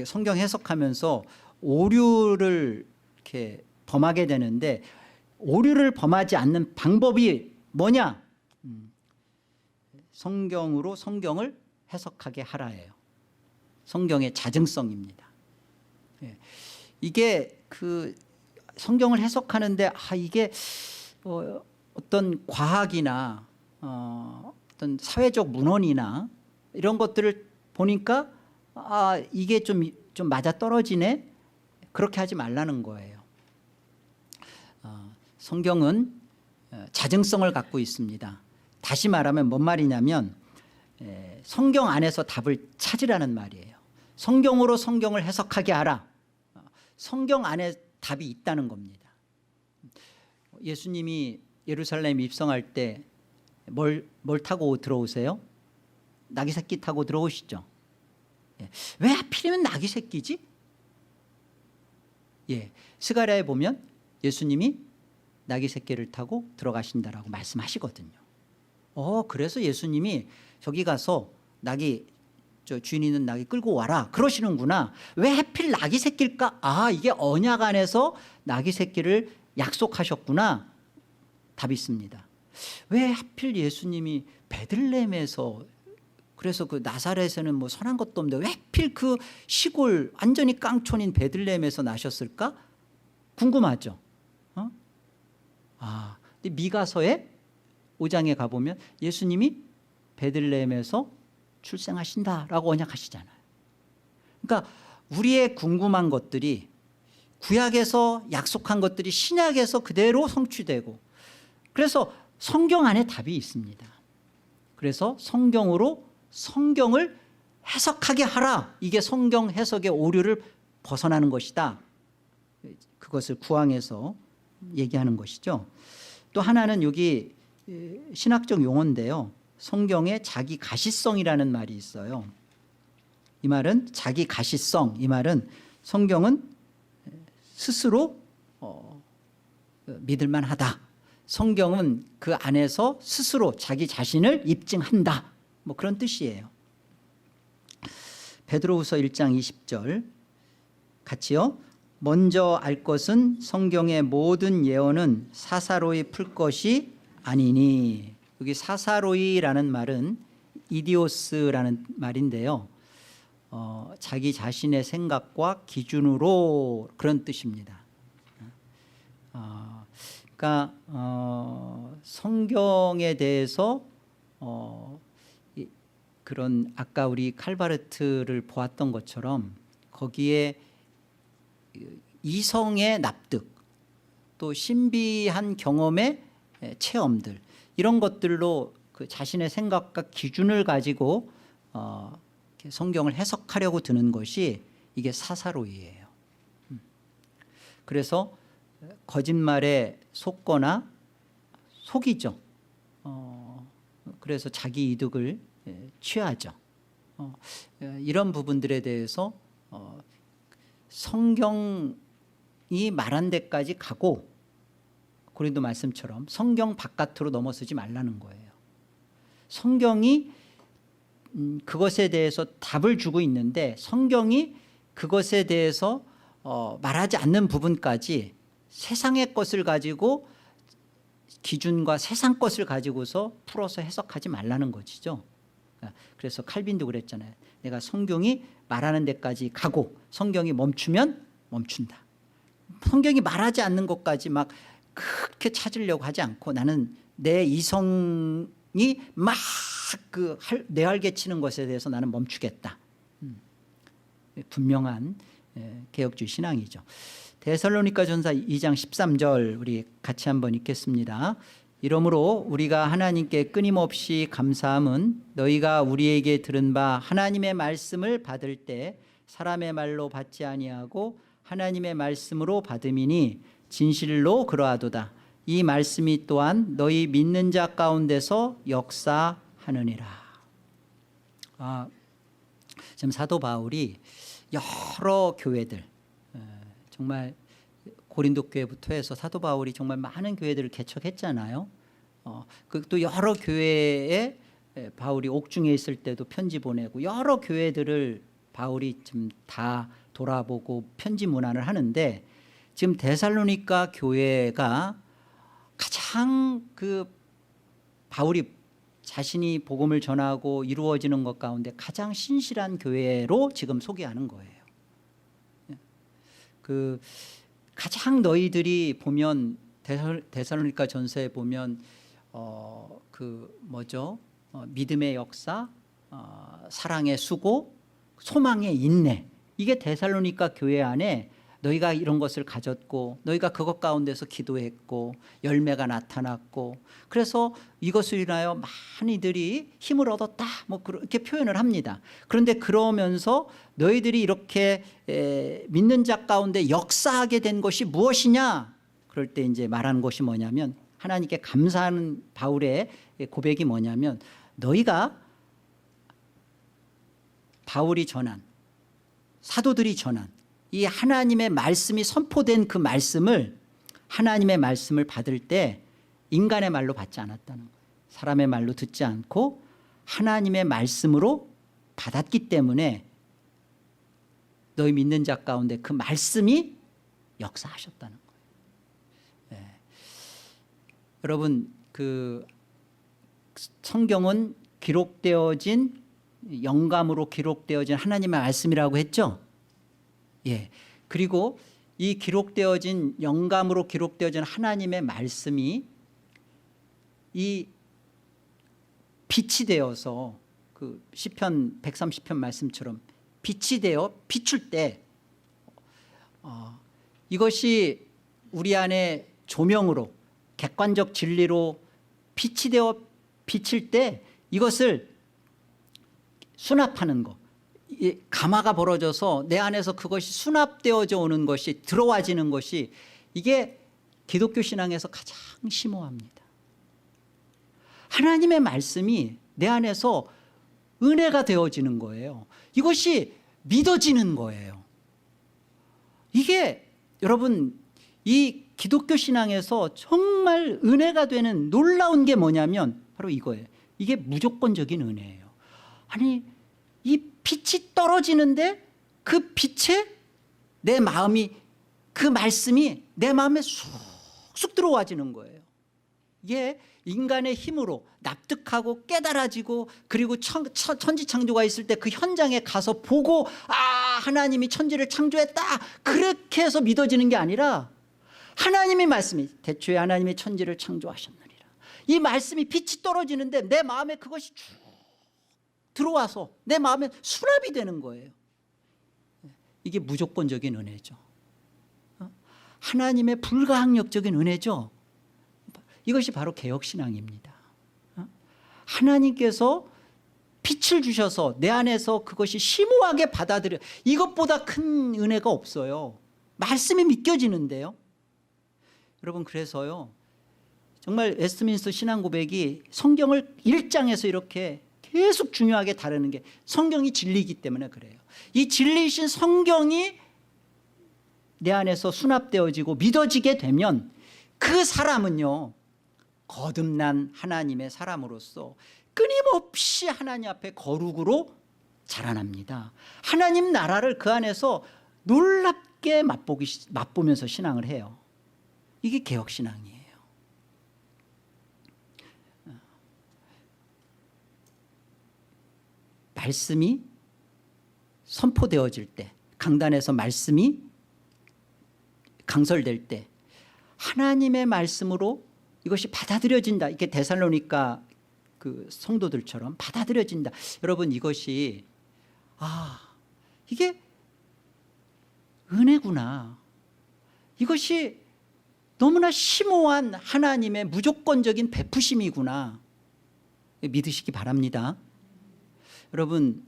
성경 해석하면서 오류를 이렇게 범하게 되는데 오류를 범하지 않는 방법이 뭐냐? 성경으로 성경을 해석하게 하라예요. 성경의 자증성입니다. 이게 그 성경을 해석하는데 이게 어떤 과학이나 어떤 사회적 문헌이나 이런 것들을 보니까 이게 좀 맞아 떨어지네. 그렇게 하지 말라는 거예요. 성경은 자증성을 갖고 있습니다. 다시 말하면 뭔 말이냐면 성경 안에서 답을 찾으라는 말이에요. 성경으로 성경을 해석하게 하라. 성경 안에 답이 있다는 겁니다. 예수님이 예루살렘 입성할 때 뭘 타고 들어오세요? 나귀 새끼 타고 들어오시죠. 예. 왜 하필이면 나귀 새끼지? 예, 스가랴에 보면 예수님이 나귀 새끼를 타고 들어가신다라고 말씀하시거든요. 그래서 예수님이 저기 가서 주인 있는 나귀 끌고 와라 그러시는구나. 왜 하필 나귀 새끼일까? 이게 언약 안에서 나귀 새끼를 약속하셨구나. 답이 있습니다. 왜 하필 예수님이 베들레헴에서, 그래서 그 나사렛에는 뭐 선한 것도 없는데 왜 하필 그 시골 완전히 깡촌인 베들레헴에서 나셨을까? 궁금하죠. 근데 미가서에 5장에 가보면 예수님이 베들레헴에서 출생하신다라고 언약하시잖아요. 그러니까 우리의 궁금한 것들이 구약에서 약속한 것들이 신약에서 그대로 성취되고, 그래서 성경 안에 답이 있습니다. 그래서 성경으로 성경을 해석하게 하라. 이게 성경 해석의 오류를 벗어나는 것이다. 그것을 구항에서 얘기하는 것이죠. 또 하나는 여기 신학적 용어인데요. 성경에 자기 가시성이라는 말이 있어요. 이 말은 자기 가시성, 이 말은 성경은 스스로 믿을 만하다. 성경은 그 안에서 스스로 자기 자신을 입증한다. 뭐 그런 뜻이에요. 베드로후서 1장 20절 같이요. 먼저 알 것은 성경의 모든 예언은 사사로이 풀 것이 아니니. 여기 사사로이라는 말은 이디오스라는 말인데요. 자기 자신의 생각과 기준으로 그런 뜻입니다. 그러니까 성경에 대해서 그런 아까 우리 칼바르트를 보았던 것처럼 거기에 이성의 납득, 또 신비한 경험의 체험들, 이런 것들로 그 자신의 생각과 기준을 가지고 성경을 해석하려고 드는 것이 이게 사사로이예요. 그래서 거짓말에 속거나 속이죠. 그래서 자기 이득을 취하죠. 이런 부분들에 대해서 성경이 말한 데까지 가고, 고린도 말씀처럼 성경 바깥으로 넘어서지 말라는 거예요. 성경이 그것에 대해서 답을 주고 있는데 성경이 그것에 대해서 말하지 않는 부분까지 세상의 것을 가지고, 기준과 세상 것을 가지고서 풀어서 해석하지 말라는 것이죠. 그래서 칼빈도 그랬잖아요. 내가 성경이 말하는 데까지 가고 성경이 멈추면 멈춘다. 성경이 말하지 않는 것까지 막 그렇게 찾으려고 하지 않고, 나는 내 이성이 막 그 뇌활개치는 것에 대해서 나는 멈추겠다. 분명한 개혁주의 신앙이죠. 데살로니가전서 2장 13절 우리 같이 한번 읽겠습니다. 이러므로 우리가 하나님께 끊임없이 감사함은 너희가 우리에게 들은 바 하나님의 말씀을 받을 때 사람의 말로 받지 아니하고 하나님의 말씀으로 받음이니 진실로 그러하도다. 이 말씀이 또한 너희 믿는 자 가운데서 역사하느니라. 지금 사도 바울이 여러 교회들, 정말 고린도 교회부터 해서 사도 바울이 정말 많은 교회들을 개척했잖아요. 또 여러 교회에 바울이 옥중에 있을 때도 편지 보내고 여러 교회들을 바울이 좀 다 돌아보고 편지 문안을 하는데, 지금 데살로니가 교회가 가장 그 바울이 자신이 복음을 전하고 이루어지는 것 가운데 가장 신실한 교회로 지금 소개하는 거예요. 그 가장 너희들이 보면 데살로니가 전서에 보면 믿음의 역사, 사랑의 수고, 소망의 인내, 이게 데살로니가 교회 안에 너희가 이런 것을 가졌고 너희가 그것 가운데서 기도했고 열매가 나타났고, 그래서 이것을 인하여 많이들이 힘을 얻었다, 뭐 그렇게 표현을 합니다. 그런데 그러면서 너희들이 이렇게 믿는 자 가운데 역사하게 된 것이 무엇이냐, 그럴 때 이제 말하는 것이 뭐냐면 하나님께 감사하는 바울의 고백이 뭐냐면, 너희가 바울이 전한, 사도들이 전한 이 하나님의 말씀이 선포된 그 말씀을, 하나님의 말씀을 받을 때 인간의 말로 받지 않았다는 거예요. 사람의 말로 듣지 않고 하나님의 말씀으로 받았기 때문에 너희 믿는 자 가운데 그 말씀이 역사하셨다는 거예요. 예. 여러분, 그 성경은 기록되어진, 영감으로 기록되어진 하나님의 말씀이라고 했죠. 예. 그리고 이 기록되어진, 영감으로 기록되어진 하나님의 말씀이 이 빛이 되어서, 그 시편 130편 말씀처럼 빛이 되어 비출 때 이것이 우리 안에 조명으로, 객관적 진리로 빛이 되어 비칠 때 이것을 수납하는 것, 가마가 벌어져서 내 안에서 그것이 수납되어져 오는 것이, 들어와지는 것이, 이게 기독교 신앙에서 가장 심오합니다. 하나님의 말씀이 내 안에서 은혜가 되어지는 거예요. 이것이 믿어지는 거예요. 이게 여러분, 이 기독교 신앙에서 정말 은혜가 되는 놀라운 게 뭐냐면 바로 이거예요. 이게 무조건적인 은혜예요. 아니, 이 빛이 떨어지는데 그 빛에 내 마음이, 그 말씀이 내 마음에 쑥쑥 들어와지는 거예요. 이게 인간의 힘으로 납득하고 깨달아지고, 그리고 천지창조가 있을 때 그 현장에 가서 보고, 아, 하나님이 천지를 창조했다, 그렇게 해서 믿어지는 게 아니라, 하나님의 말씀이, 대초에 하나님이 천지를 창조하셨느니라, 이 말씀이 빛이 떨어지는데 내 마음에 그것이 쭉 들어와서 내 마음에 수납이 되는 거예요. 이게 무조건적인 은혜죠. 하나님의 불가항력적인 은혜죠. 이것이 바로 개혁신앙입니다. 하나님께서 빛을 주셔서 내 안에서 그것이 심오하게 받아들여, 이것보다 큰 은혜가 없어요. 말씀이 믿겨지는데요. 여러분, 그래서요, 정말 웨스트민스터 신앙고백이 성경을 1장에서 이렇게 계속 중요하게 다루는 게, 성경이 진리이기 때문에 그래요. 이 진리이신 성경이 내 안에서 수납되어지고 믿어지게 되면 그 사람은요, 거듭난 하나님의 사람으로서 끊임없이 하나님 앞에 거룩으로 자라납니다. 하나님 나라를 그 안에서 놀랍게 맛보면서 신앙을 해요. 이게 개혁신앙이에요. 말씀이 선포되어질 때, 강단에서 말씀이 강설될 때 하나님의 말씀으로 이것이 받아들여진다. 이게 데살로니가 그 성도들처럼 받아들여진다. 여러분, 이것이, 이게 은혜구나. 이것이 너무나 심오한 하나님의 무조건적인 베푸심이구나. 믿으시기 바랍니다. 여러분,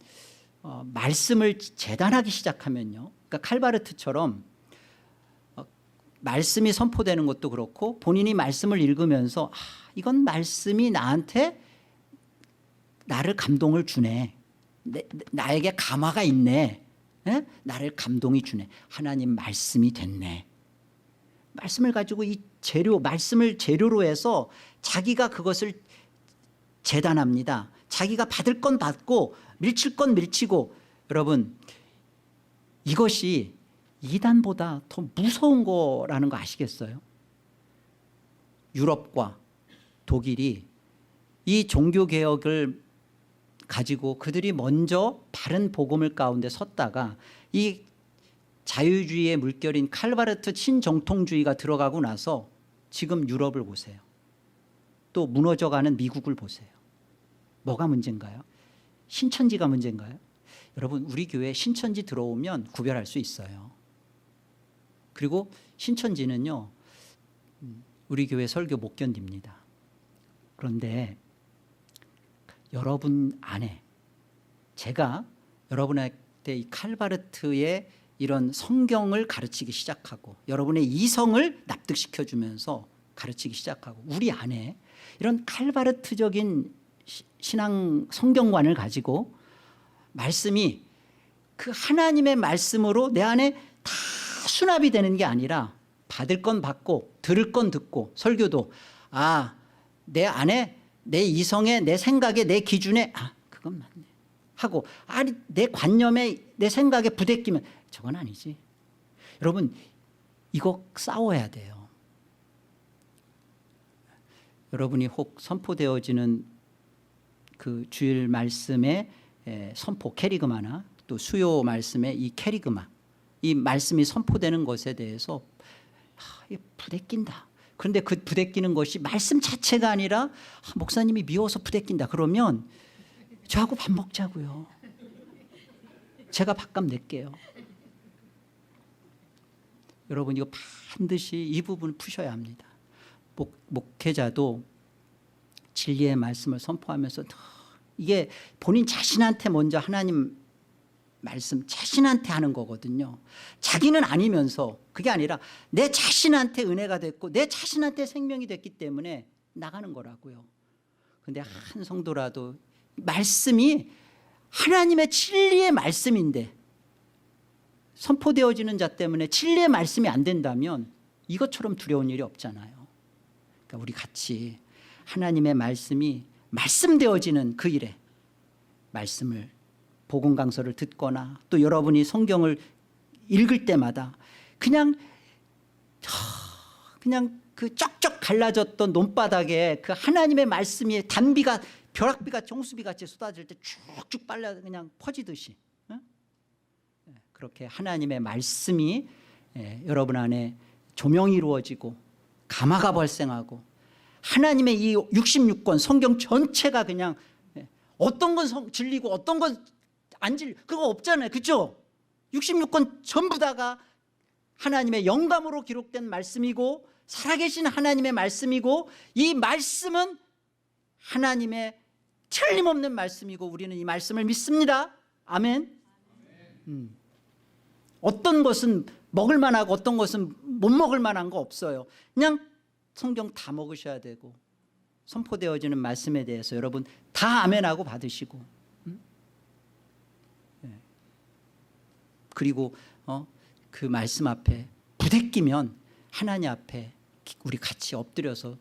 말씀을 재단하기 시작하면요, 그러니까 칼바르트처럼 말씀이 선포되는 것도 그렇고, 본인이 말씀을 읽으면서 이건 말씀이 나한테 나를 감동을 주네, 나에게 감화가 있네, 나를 감동이 주네, 하나님 말씀이 됐네. 말씀을 가지고 이 재료, 말씀을 재료로 해서 자기가 그것을 재단합니다. 자기가 받을 건 받고 밀칠 건 밀치고. 여러분, 이것이 이단보다 더 무서운 거라는 거 아시겠어요? 유럽과 독일이 이 종교개혁을 가지고 그들이 먼저 바른 복음을 가운데 섰다가 이 자유주의의 물결인 칼바르트 신정통주의가 들어가고 나서 지금 유럽을 보세요. 또 무너져가는 미국을 보세요. 뭐가 문제인가요? 신천지가 문제인가요? 여러분, 우리 교회에 신천지 들어오면 구별할 수 있어요. 그리고 신천지는요, 우리 교회 설교 못 견딥니다. 그런데 여러분 안에, 제가 여러분한테 이 칼바르트의 이런 성경을 가르치기 시작하고 여러분의 이성을 납득시켜주면서 가르치기 시작하고 우리 안에 이런 칼바르트적인 신앙 성경관을 가지고 말씀이 그 하나님의 말씀으로 내 안에 다 수납이 되는 게 아니라 받을 건 받고 들을 건 듣고 설교도 내 안에 내 이성에 내 생각에 내 기준에 그건 맞네 하고 내 관념에 내 생각에 부대끼면 저건 아니지. 여러분 이거 싸워야 돼요. 여러분이 혹 선포되어지는 그 주일 말씀의 선포 캐리그마나 또 수요 말씀의 이 캐리그마 이 말씀이 선포되는 것에 대해서 부대낀다. 그런데 그 부대끼는 것이 말씀 자체가 아니라 목사님이 미워서 부대낀다 그러면 저하고 밥 먹자고요. 제가 밥값 낼게요. 여러분 이거 반드시 이 부분을 푸셔야 합니다. 목회자도 진리의 말씀을 선포하면서 이게 본인 자신한테 먼저 하나님 말씀 자신한테 하는 거거든요. 자기는 아니면서 그게 아니라 내 자신한테 은혜가 됐고 내 자신한테 생명이 됐기 때문에 나가는 거라고요. 그런데 한 성도라도 말씀이 하나님의 진리의 말씀인데 선포되어지는 자 때문에 진리의 말씀이 안 된다면 이것처럼 두려운 일이 없잖아요. 그러니까 우리 같이 하나님의 말씀이 말씀되어지는 그 일에 말씀을 복음 강서를 듣거나 또 여러분이 성경을 읽을 때마다 그냥 그 쩍쩍 갈라졌던 논바닥에 그 하나님의 말씀이 단비가 벼락비가 정수비같이 쏟아질 때 쭉쭉 빨려 그냥 퍼지듯이 그렇게 하나님의 말씀이 여러분 안에 조명이 이루어지고 감화가 발생하고 하나님의 이 66권 성경 전체가 그냥 어떤 건 진리고 어떤 건 안 진리 그거 없잖아요. 그렇죠? 66권 전부 다가 하나님의 영감으로 기록된 말씀이고 살아계신 하나님의 말씀이고 이 말씀은 하나님의 틀림없는 말씀이고 우리는 이 말씀을 믿습니다. 아멘. 어떤 것은 먹을 만하고 어떤 것은 못 먹을 만한 거 없어요. 그냥 성경 다 먹으셔야 되고 선포되어지는 말씀에 대해서 여러분 다 아멘하고 받으시고 그리고 그 말씀 앞에 부대끼면 하나님 앞에 우리 같이 엎드려서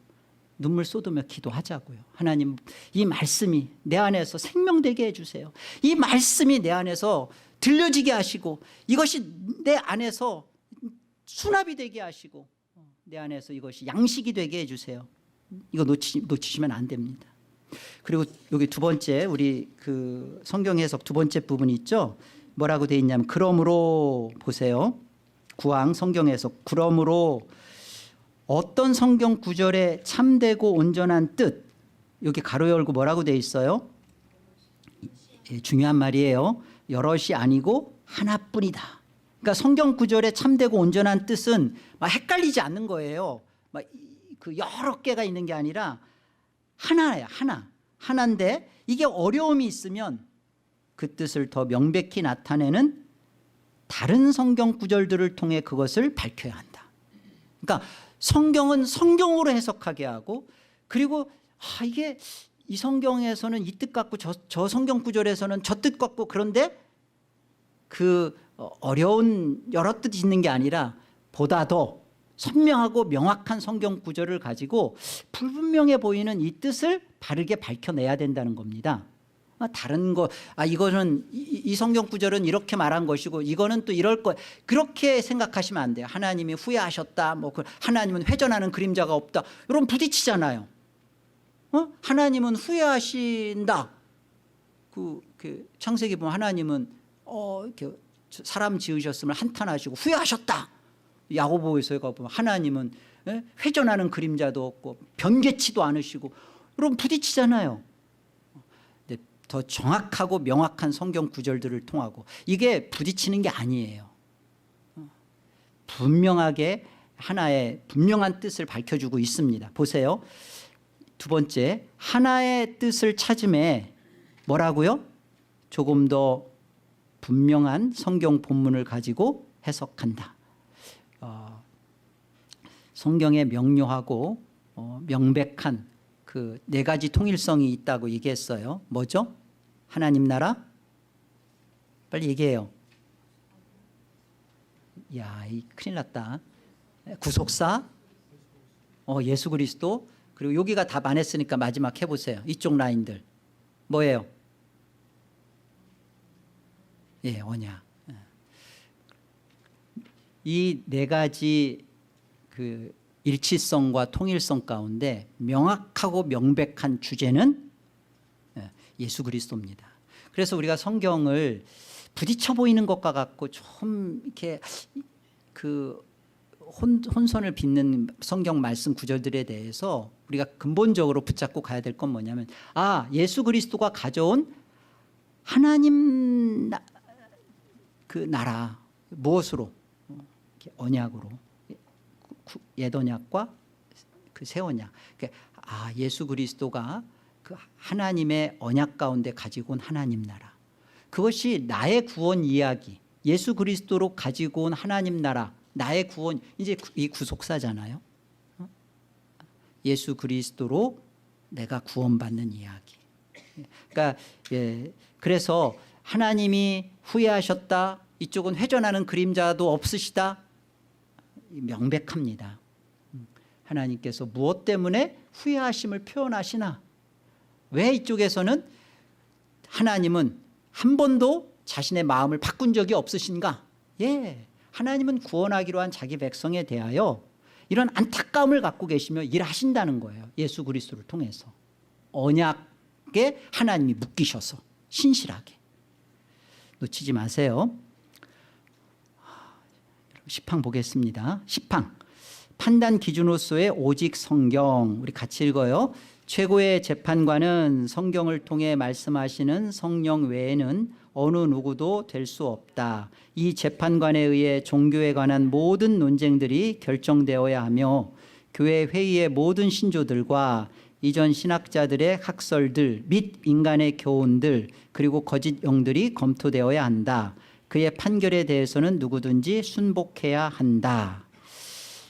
눈물 쏟으며 기도하자고요. 하나님 이 말씀이 내 안에서 생명되게 해주세요. 이 말씀이 내 안에서 들려지게 하시고 이것이 내 안에서 수납이 되게 하시고 내 안에서 이것이 양식이 되게 해주세요. 이거 놓치시면 안 됩니다. 그리고 여기 두 번째 우리 그 성경 해석 두 번째 부분이 있죠. 뭐라고 되어 있냐면 그러므로 보세요. 구왕 성경 해석 그러므로 어떤 성경 구절에 참되고 온전한 뜻 여기 가로 열고 뭐라고 되어 있어요? 중요한 말이에요. 여럿이 아니고 하나뿐이다. 그러니까 성경 구절에 참되고 온전한 뜻은 막 헷갈리지 않는 거예요. 막 그 여러 개가 있는 게 아니라 하나야. 하나인데 이게 어려움이 있으면 그 뜻을 더 명백히 나타내는 다른 성경 구절들을 통해 그것을 밝혀야 한다. 그러니까 성경은 성경으로 해석하게 하고 그리고 이게 이 성경에서는 이 뜻 같고 저 성경 구절에서는 저 뜻 같고 그런데 그 어려운 여러 뜻이 있는 게 아니라 보다 더 선명하고 명확한 성경 구절을 가지고 불분명해 보이는 이 뜻을 바르게 밝혀내야 된다는 겁니다. 다른 거 이거는 이 성경 구절은 이렇게 말한 것이고 이거는 또 이럴 거 그렇게 생각하시면 안 돼요. 하나님이 후회하셨다 하나님은 회전하는 그림자가 없다 이런 부딪히잖아요. 하나님은 후회하신다. 그 창세기 보면 하나님은 이렇게 사람 지으셨음을 한탄하시고 후회하셨다. 야고보에서 보면 하나님은 회전하는 그림자도 없고 변개치도 않으시고 이런 부딪히잖아요. 더 정확하고 명확한 성경 구절들을 통하고 이게 부딪히는 게 아니에요. 분명하게 하나의 분명한 뜻을 밝혀주고 있습니다. 보세요. 두 번째 하나의 뜻을 찾음에 뭐라고요? 조금 더 분명한 성경 본문을 가지고 해석한다. 성경에 명료하고 명백한 그 네 가지 통일성이 있다고 얘기했어요. 뭐죠? 하나님 나라? 빨리 얘기해요. 야, 이 큰일 났다. 구속사, 예수 그리스도, 그리고 여기가 답 안 했으니까 마지막 해보세요. 이쪽 라인들 뭐예요? 예, 언약. 이 네 가지 그 일치성과 통일성 가운데 명확하고 명백한 주제는 예수 그리스도입니다. 그래서 우리가 성경을 부딪혀 보이는 것과 같고 좀 이렇게 그 혼선을 빚는 성경 말씀 구절들에 대해서 우리가 근본적으로 붙잡고 가야 될 건 뭐냐면, 예수 그리스도가 가져온 하나님 그 나라, 무엇으로? 언약으로, 옛 언약과 그 새 언약. 예수 그리스도가 그 하나님의 언약 가운데 가지고 온 하나님 나라, 그것이 나의 구원 이야기, 예수 그리스도로 가지고 온 하나님 나라, 나의 구원, 이제 이 구속사잖아요. 예수 그리스도로 내가 구원받는 이야기. 그러니까 그래서 하나님이 후회하셨다, 이쪽은 회전하는 그림자도 없으시다, 명백합니다. 하나님께서 무엇 때문에 후회하심을 표현하시나? 왜 이쪽에서는 하나님은 한 번도 자신의 마음을 바꾼 적이 없으신가? 하나님은 구원하기로 한 자기 백성에 대하여 이런 안타까움을 갖고 계시며 일하신다는 거예요. 예수 그리스도를 통해서 언약에 하나님이 묶이셔서 신실하게. 놓치지 마세요. 10항 보겠습니다. 10항 판단 기준으로서의 오직 성경. 우리 같이 읽어요. 최고의 재판관은 성경을 통해 말씀하시는 성령 외에는 어느 누구도 될 수 없다. 이 재판관에 의해 종교에 관한 모든 논쟁들이 결정되어야 하며 교회 회의의 모든 신조들과 이전 신학자들의 학설들 및 인간의 교훈들 그리고 거짓 영들이 검토되어야 한다. 그의 판결에 대해서는 누구든지 순복해야 한다.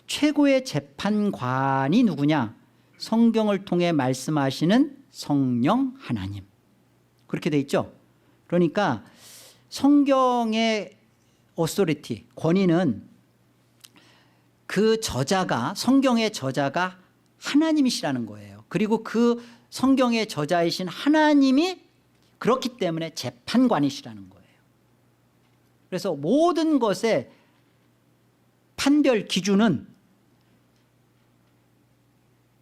최고의 재판관이 누구냐? 성경을 통해 말씀하시는 성령 하나님. 그렇게 돼 있죠. 그러니까 성경의 오소리티, 권위는 그 저자가, 성경의 저자가 하나님이시라는 거예요. 그리고 그 성경의 저자이신 하나님이 그렇기 때문에 재판관이시라는 거예요. 그래서 모든 것의 판별 기준은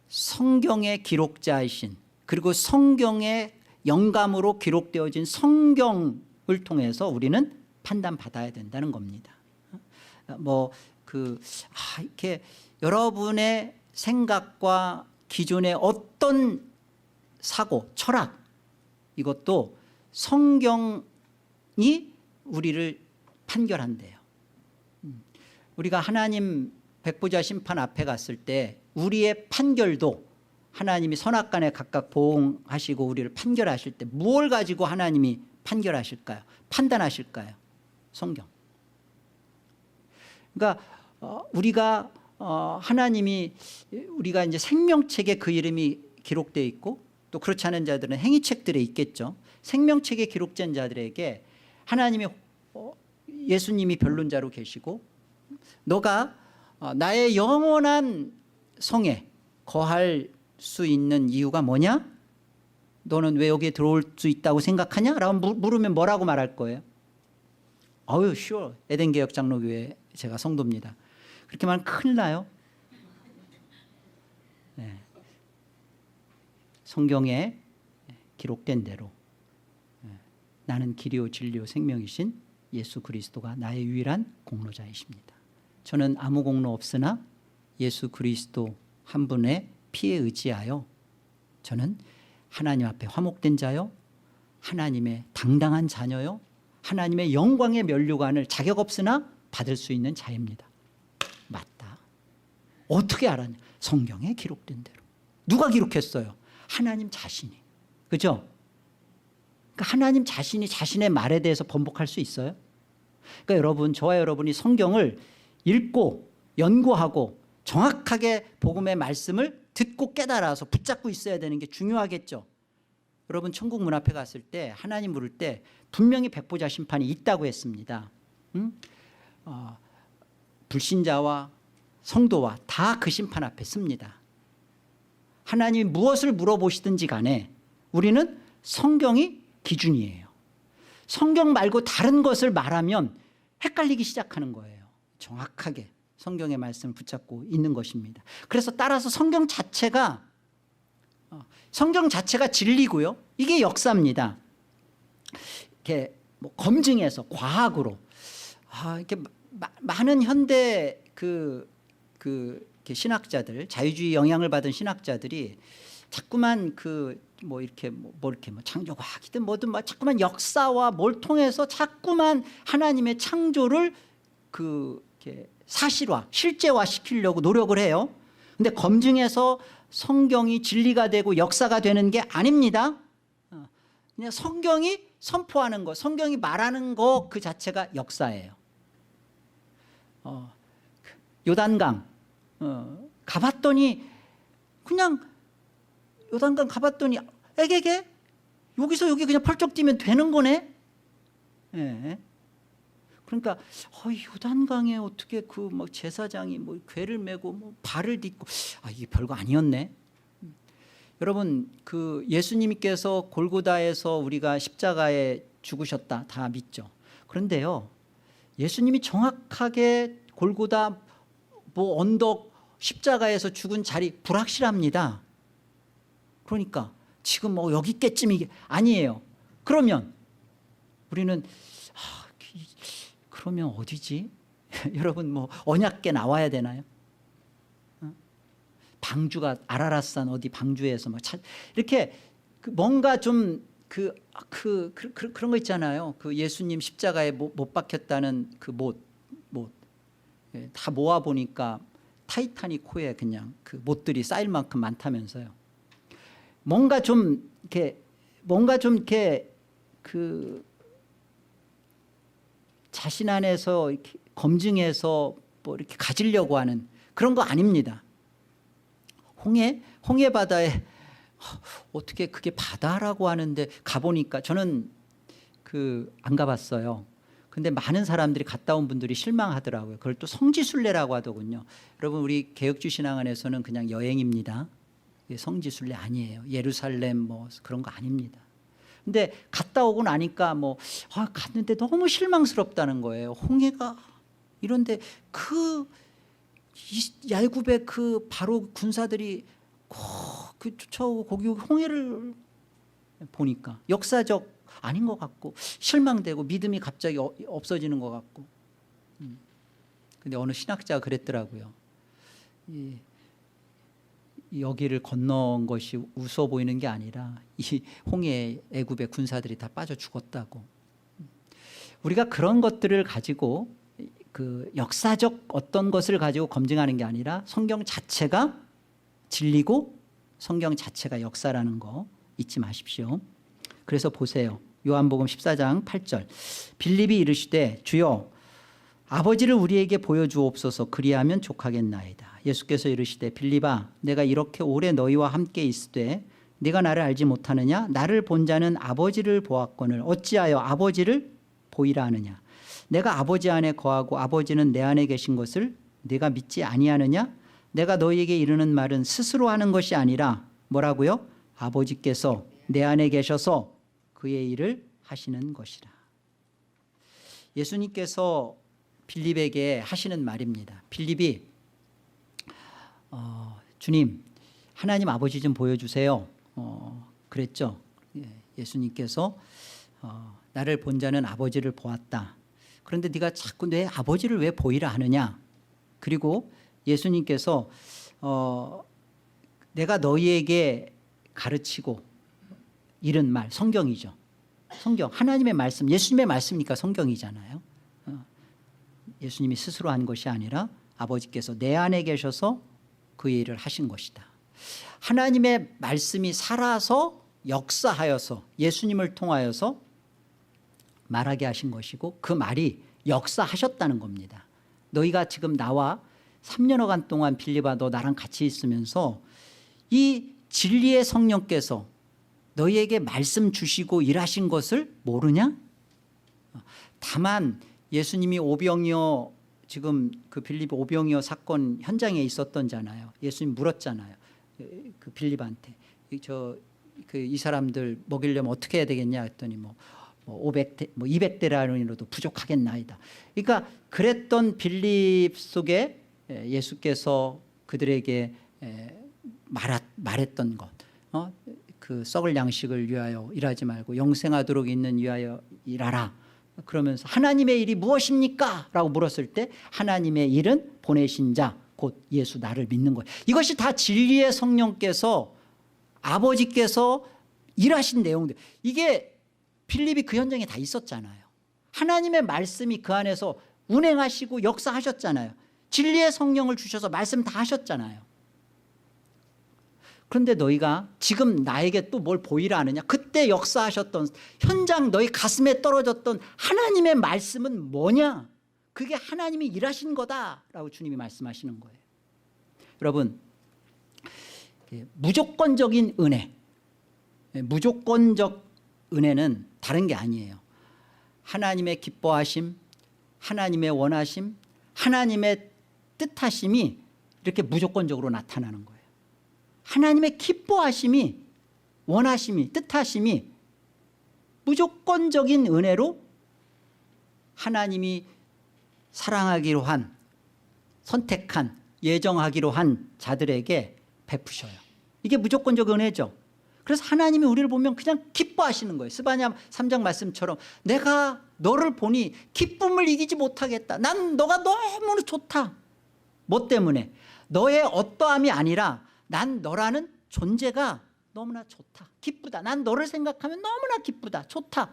성경의 기록자이신, 그리고 성경의 영감으로 기록되어진 성경을 통해서 우리는 판단받아야 된다는 겁니다. 이렇게 여러분의 생각과 기존의 어떤 사고, 철학, 이것도 성경이 우리를 판결한대요. 우리가 하나님 백보자 심판 앞에 갔을 때 우리의 판결도 하나님이 선악간에 각각 보응하시고 우리를 판결하실 때 무엇을 가지고 하나님이 판결하실까요? 판단하실까요? 성경. 그러니까 우리가 하나님이, 우리가 이제 생명책에 그 이름이 기록되어 있고 또 그렇지 않은 자들은 행위책들에 있겠죠. 생명책에 기록된 자들에게 하나님이, 예수님이 변론자로 계시고 너가 나의 영원한 성에 거할 수 있는 이유가 뭐냐? 너는 왜 여기에 들어올 수 있다고 생각하냐? 라고 물으면 뭐라고 말할 거예요? sure. 에덴개혁 장로교회 제가 성도입니다. 그렇게 말하면 큰일 나요. 성경에 기록된 대로 나는 길이요 진리요 생명이신 예수 그리스도가 나의 유일한 공로자이십니다. 저는 아무 공로 없으나 예수 그리스도 한 분의 피에 의지하여 저는 하나님 앞에 화목된 자요, 하나님의 당당한 자녀요, 하나님의 영광의 면류관을 자격 없으나 받을 수 있는 자입니다. 맞다. 어떻게 알았냐? 성경에 기록된 대로. 누가 기록했어요? 하나님 자신이. 그죠? 그러니까 하나님 자신이 자신의 말에 대해서 번복할 수 있어요? 그러니까 여러분, 저와 여러분이 성경을 읽고 연구하고 정확하게 복음의 말씀을 듣고 깨달아서 붙잡고 있어야 되는 게 중요하겠죠. 여러분 천국 문 앞에 갔을 때 하나님 부를 때 분명히 백보자 심판이 있다고 했습니다. 불신자와 성도와 다 그 심판 앞에 씁니다. 하나님이 무엇을 물어보시든지 간에 우리는 성경이 기준이에요. 성경 말고 다른 것을 말하면 헷갈리기 시작하는 거예요. 정확하게 성경의 말씀을 붙잡고 있는 것입니다. 그래서 따라서 성경 자체가 진리고요. 이게 역사입니다. 이렇게 뭐 검증해서 과학으로 이렇게 많은 현대 이렇게 신학자들, 자유주의 영향을 받은 신학자들이 자꾸만 이렇게 창조과학이든 뭐든 자꾸만 역사와 뭘 통해서 자꾸만 하나님의 창조를 이렇게 사실화, 실제화 시키려고 노력을 해요. 근데 검증해서 성경이 진리가 되고 역사가 되는 게 아닙니다. 그냥 성경이 선포하는 것, 성경이 말하는 것 그 자체가 역사예요. 요단강 가봤더니 그냥 요단강 가봤더니 에게게 여기서 여기 그냥 펄쩍 뛰면 되는 거네. 예. 그러니까 요단강에 어떻게 제사장이 궤를 메고 발을 딛고 이게 별거 아니었네. 여러분 예수님께서 골고다에서 우리가 십자가에 죽으셨다 다 믿죠. 그런데요 예수님이 정확하게 골고다 언덕 십자가에서 죽은 자리 불확실합니다. 그러니까 지금 여기께쯤이 아니에요. 그러면 우리는 그러면 어디지? 여러분 언약궤 나와야 되나요? 방주가 아라랏산 어디 방주에서 이렇게 뭔가 좀 그런 거 있잖아요. 예수님 십자가에 못 박혔다는 못 다 모아 보니까 타이타닉 호에 그냥 못들이 쌓일 만큼 많다면서요. 뭔가 좀 이렇게 자신 안에서 이렇게 검증해서 이렇게 가지려고 하는 그런 거 아닙니다. 홍해 바다에 어떻게 그게 바다라고 하는데 가보니까 저는 안 가봤어요. 근데 많은 사람들이 갔다 온 분들이 실망하더라고요. 그걸 또 성지순례라고 하더군요. 여러분 우리 개혁주의 신앙 안에서는 그냥 여행입니다. 성지순례 아니에요. 예루살렘 그런 거 아닙니다. 근데 갔다 오고 나니까 갔는데 너무 실망스럽다는 거예요. 홍해가 이런데 야굽의 바로 군사들이 쫓아오고 거기 홍해를 보니까 역사적 아닌 것 같고 실망되고 믿음이 갑자기 없어지는 것 같고. 근데 어느 신학자가 그랬더라고요. 여기를 건너온 것이 우스워 보이는 게 아니라 이 홍해에 애굽의 군사들이 다 빠져 죽었다고. 우리가 그런 것들을 가지고 역사적 어떤 것을 가지고 검증하는 게 아니라 성경 자체가 진리고 성경 자체가 역사라는 거 잊지 마십시오. 그래서 보세요. 요한복음 14장 8절 빌립이 이르시되 주여 아버지를 우리에게 보여주옵소서 그리하면 족하겠나이다. 예수께서 이르시되 빌립아 내가 이렇게 오래 너희와 함께 있으되 네가 나를 알지 못하느냐? 나를 본 자는 아버지를 보았거늘 어찌하여 아버지를 보이라 하느냐? 내가 아버지 안에 거하고 아버지는 내 안에 계신 것을 네가 믿지 아니하느냐? 내가 너희에게 이르는 말은 스스로 하는 것이 아니라 뭐라고요? 아버지께서 내 안에 계셔서 그의 일을 하시는 것이라. 예수님께서 빌립에게 하시는 말입니다. 빌립이 주님 하나님 아버지 좀 보여주세요. 그랬죠. 예수님께서 나를 본 자는 아버지를 보았다. 그런데 네가 자꾸 내 아버지를 왜 보이라 하느냐. 그리고 예수님께서 내가 너희에게 가르치고 이른 말 성경이죠. 성경 하나님의 말씀 예수님의 말씀이니까 성경이잖아요. 예수님이 스스로 한 것이 아니라 아버지께서 내 안에 계셔서 그의 일을 하신 것이다. 하나님의 말씀이 살아서 역사하여서 예수님을 통하여서 말하게 하신 것이고 그 말이 역사하셨다는 겁니다. 너희가 지금 나와 3년여간 동안 빌립아 너 나랑 같이 있으면서 이 진리의 성령께서 너희에게 말씀 주시고 일하신 것을 모르냐? 다만 예수님이 오병이어, 지금 그 빌립 오병이어 사건 현장에 있었던잖아요. 예수님 물었잖아요. 그 빌립한테 이 사람들 먹이려면 어떻게 해야 되겠냐 했더니 500대, 200데나리온으로도 부족하겠나이다. 그러니까 그랬던 빌립 속에 예수께서 그들에게 말했던 것, 그 썩을 양식을 위하여 일하지 말고 영생하도록 있는 위하여 일하라. 그러면서 하나님의 일이 무엇입니까? 라고 물었을 때 하나님의 일은 보내신 자 곧 예수 나를 믿는 거예요. 이것이 다 진리의 성령께서 아버지께서 일하신 내용들. 이게 빌립이 그 현장에 다 있었잖아요. 하나님의 말씀이 그 안에서 운행하시고 역사하셨잖아요. 진리의 성령을 주셔서 말씀 다 하셨잖아요. 그런데 너희가 지금 나에게 또 뭘 보이라 하느냐? 그때 역사하셨던 현장, 너희 가슴에 떨어졌던 하나님의 말씀은 뭐냐? 그게 하나님이 일하신 거다라고 주님이 말씀하시는 거예요. 여러분, 무조건적인 은혜, 무조건적 은혜는 다른 게 아니에요. 하나님의 기뻐하심, 하나님의 원하심, 하나님의 뜻하심이 이렇게 무조건적으로 나타나는 거예요. 하나님의 기뻐하심이, 원하심이, 뜻하심이 무조건적인 은혜로 하나님이 사랑하기로 한, 선택한, 예정하기로 한 자들에게 베푸셔요. 이게 무조건적 은혜죠. 그래서 하나님이 우리를 보면 그냥 기뻐하시는 거예요. 스바냐 3장 말씀처럼 내가 너를 보니 기쁨을 이기지 못하겠다. 난 너가 너무 좋다. 뭐 때문에? 너의 어떠함이 아니라 난 너라는 존재가 너무나 좋다. 기쁘다. 난 너를 생각하면 너무나 기쁘다. 좋다.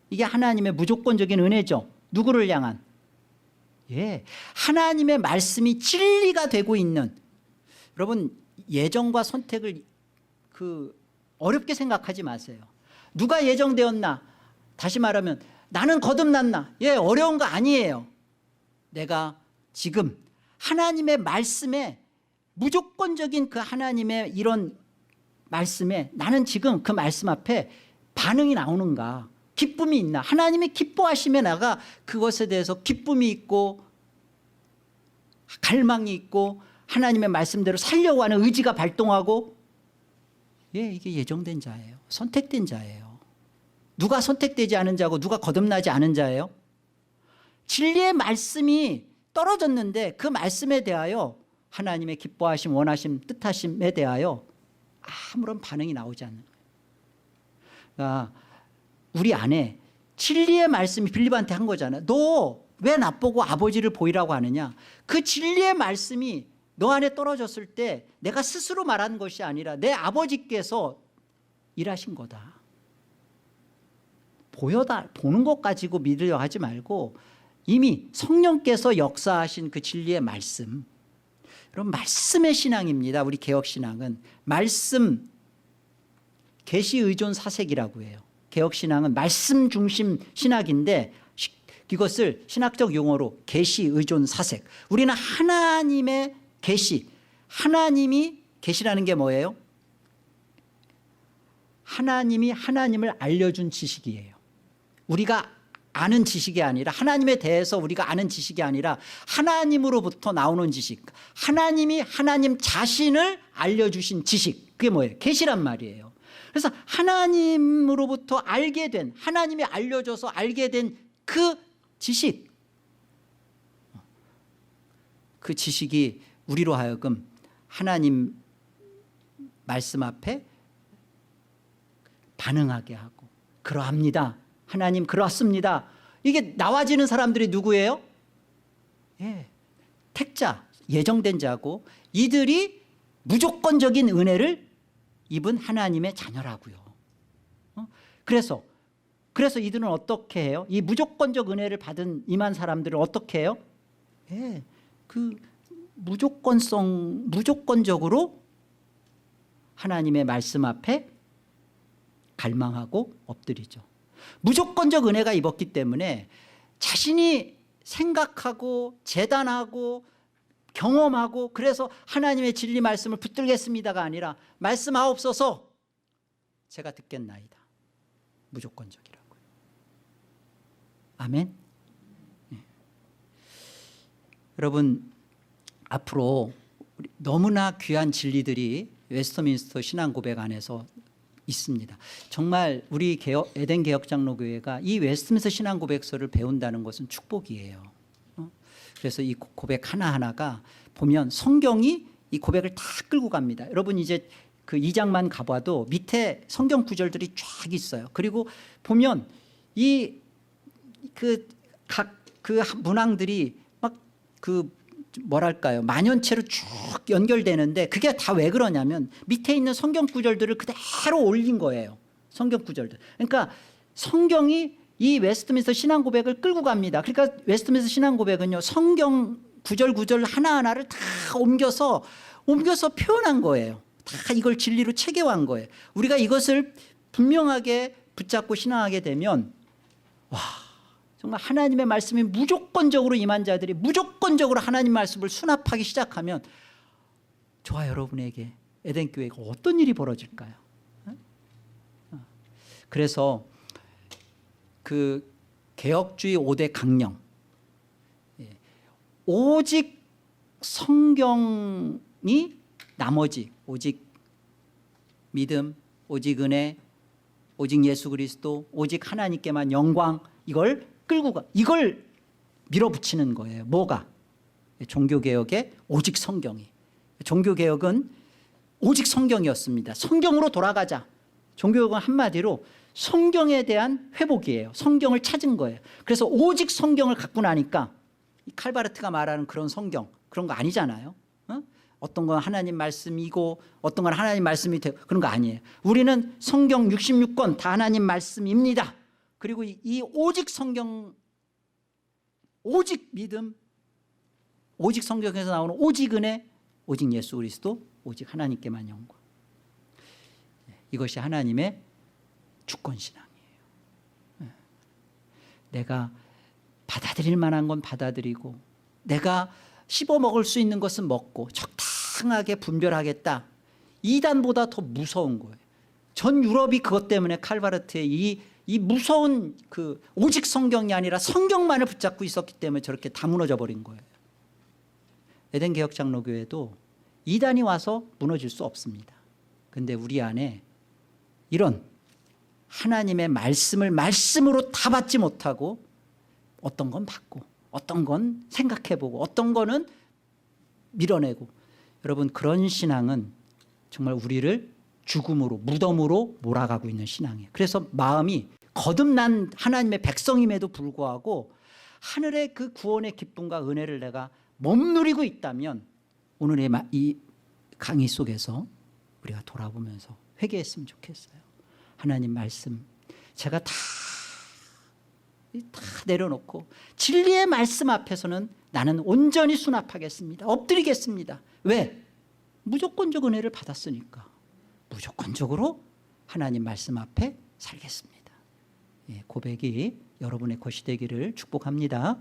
이게 하나님의 무조건적인 은혜죠. 누구를 향한? 하나님의 말씀이 진리가 되고 있는, 여러분 예정과 선택을 어렵게 생각하지 마세요. 누가 예정되었나? 다시 말하면 나는 거듭났나? 어려운 거 아니에요. 내가 지금 하나님의 말씀에, 무조건적인 그 하나님의 이런 말씀에 나는 지금 그 말씀 앞에 반응이 나오는가? 기쁨이 있나? 하나님이 기뻐하시면 내가 그것에 대해서 기쁨이 있고 갈망이 있고 하나님의 말씀대로 살려고 하는 의지가 발동하고, 이게 예정된 자예요. 선택된 자예요. 누가 선택되지 않은 자고 누가 거듭나지 않은 자예요? 진리의 말씀이 떨어졌는데 그 말씀에 대하여 하나님의 기뻐하심, 원하심, 뜻하심에 대하여 아무런 반응이 나오지 않는 거예요. 그러니까 우리 안에 진리의 말씀이 빌립한테 한 거잖아요. 너 왜 나보고 아버지를 보이라고 하느냐? 그 진리의 말씀이 너 안에 떨어졌을 때 내가 스스로 말한 것이 아니라 내 아버지께서 일하신 거다. 보는 것 가지고 믿으려 하지 말고 이미 성령께서 역사하신 그 진리의 말씀. 여러분, 말씀의 신앙입니다. 우리 개혁신앙은 말씀, 계시 의존 사색이라고 해요. 개혁신앙은 말씀 중심 신학인데 이것을 신학적 용어로 계시 의존 사색. 우리는 하나님의 계시, 하나님이, 계시라는 게 뭐예요? 하나님이 하나님을 알려준 지식이에요. 우리가 아는 지식이 아니라, 하나님에 대해서 우리가 아는 지식이 아니라 하나님으로부터 나오는 지식, 하나님이 하나님 자신을 알려주신 지식, 그게 뭐예요? 계시란 말이에요. 그래서 하나님으로부터 알게 된, 하나님이 알려줘서 알게 된 그 지식, 그 지식이 우리로 하여금 하나님 말씀 앞에 반응하게 하고, 그러합니다, 하나님 그렇습니다, 이게 나와지는 사람들이 누구예요? 택자, 예정된 자고, 이들이 무조건적인 은혜를 입은 하나님의 자녀라고요. 그래서 이들은 어떻게 해요? 이 무조건적 은혜를 받은 임한 사람들은 어떻게 해요? 그 무조건적으로 하나님의 말씀 앞에 갈망하고 엎드리죠. 무조건적 은혜가 입었기 때문에 자신이 생각하고 재단하고 경험하고 그래서 하나님의 진리 말씀을 붙들겠습니다가 아니라 말씀하옵소서 제가 듣겠나이다. 무조건적이라고요. 아멘. 네. 여러분 앞으로 너무나 귀한 진리들이 웨스트민스터 신앙고백 안에서 있습니다. 정말 우리 에덴 개혁장로교회가 이 웨스트민스터 신앙고백서를 배운다는 것은 축복이에요. 그래서 이 고백 하나하나가 보면 성경이 이 고백을 다 끌고 갑니다. 여러분 이제 그 2장만 가봐도 밑에 성경 구절들이 쫙 있어요. 그리고 보면 이 각 그 문항들이 막 그 뭐랄까요, 만연체로 쭉 연결되는데 그게 다 왜 그러냐면 밑에 있는 성경 구절들을 그대로 올린 거예요. 성경 구절들. 그러니까 성경이 이 웨스트민스터 신앙 고백을 끌고 갑니다. 그러니까 웨스트민스터 신앙 고백은요, 성경 구절 하나하나를 다 옮겨서 표현한 거예요. 다 이걸 진리로 체계화한 거예요. 우리가 이것을 분명하게 붙잡고 신앙하게 되면 와, 정말 하나님의 말씀이 무조건적으로 임한 자들이 무조건적으로 하나님 말씀을 수납하기 시작하면 저와 여러분에게 에덴교회가 어떤 일이 벌어질까요? 그래서 그 개혁주의 5대 강령, 오직 성경이 나머지 오직 믿음, 오직 은혜, 오직 예수 그리스도, 오직 하나님께만 영광, 이걸 끌고 가, 이걸 밀어붙이는 거예요. 뭐가? 종교개혁의 오직 성경이. 종교개혁은 오직 성경이었습니다. 성경으로 돌아가자. 종교개혁은 한마디로 성경에 대한 회복이에요. 성경을 찾은 거예요. 그래서 오직 성경을 갖고 나니까 칼바르트가 말하는 그런 성경, 그런 거 아니잖아요. 어떤 건 하나님 말씀이고 어떤 건 하나님 말씀이 되고 그런 거 아니에요. 우리는 성경 66권 다 하나님 말씀입니다. 그리고 이 오직 성경, 오직 믿음, 오직 성경에서 나오는 오직 은혜, 오직 예수 그리스도, 오직 하나님께만 영광. 이것이 하나님의 주권신앙이에요. 내가 받아들일 만한 건 받아들이고 내가 씹어먹을 수 있는 것은 먹고 적당하게 분별하겠다. 이단보다 더 무서운 거예요. 전 유럽이 그것 때문에 칼바르트의 이 무서운 그 오직 성경이 아니라 성경만을 붙잡고 있었기 때문에 저렇게 다 무너져 버린 거예요. 에덴 개혁장로교회도 이단이 와서 무너질 수 없습니다. 그런데 우리 안에 이런 하나님의 말씀을 말씀으로 다 받지 못하고 어떤 건 받고 어떤 건 생각해보고 어떤 거는 밀어내고, 여러분 그런 신앙은 정말 우리를 죽음으로 무덤으로 몰아가고 있는 신앙이에요. 그래서 마음이 거듭난 하나님의 백성임에도 불구하고 하늘의 그 구원의 기쁨과 은혜를 내가 몸누리고 있다면 오늘의 이 강의 속에서 우리가 돌아보면서 회개했으면 좋겠어요. 하나님 말씀 제가 다 내려놓고 진리의 말씀 앞에서는 나는 온전히 수납하겠습니다. 엎드리겠습니다. 왜? 무조건적 은혜를 받았으니까 무조건적으로 하나님 말씀 앞에 살겠습니다. 고백이 여러분의 것이 되기를 축복합니다.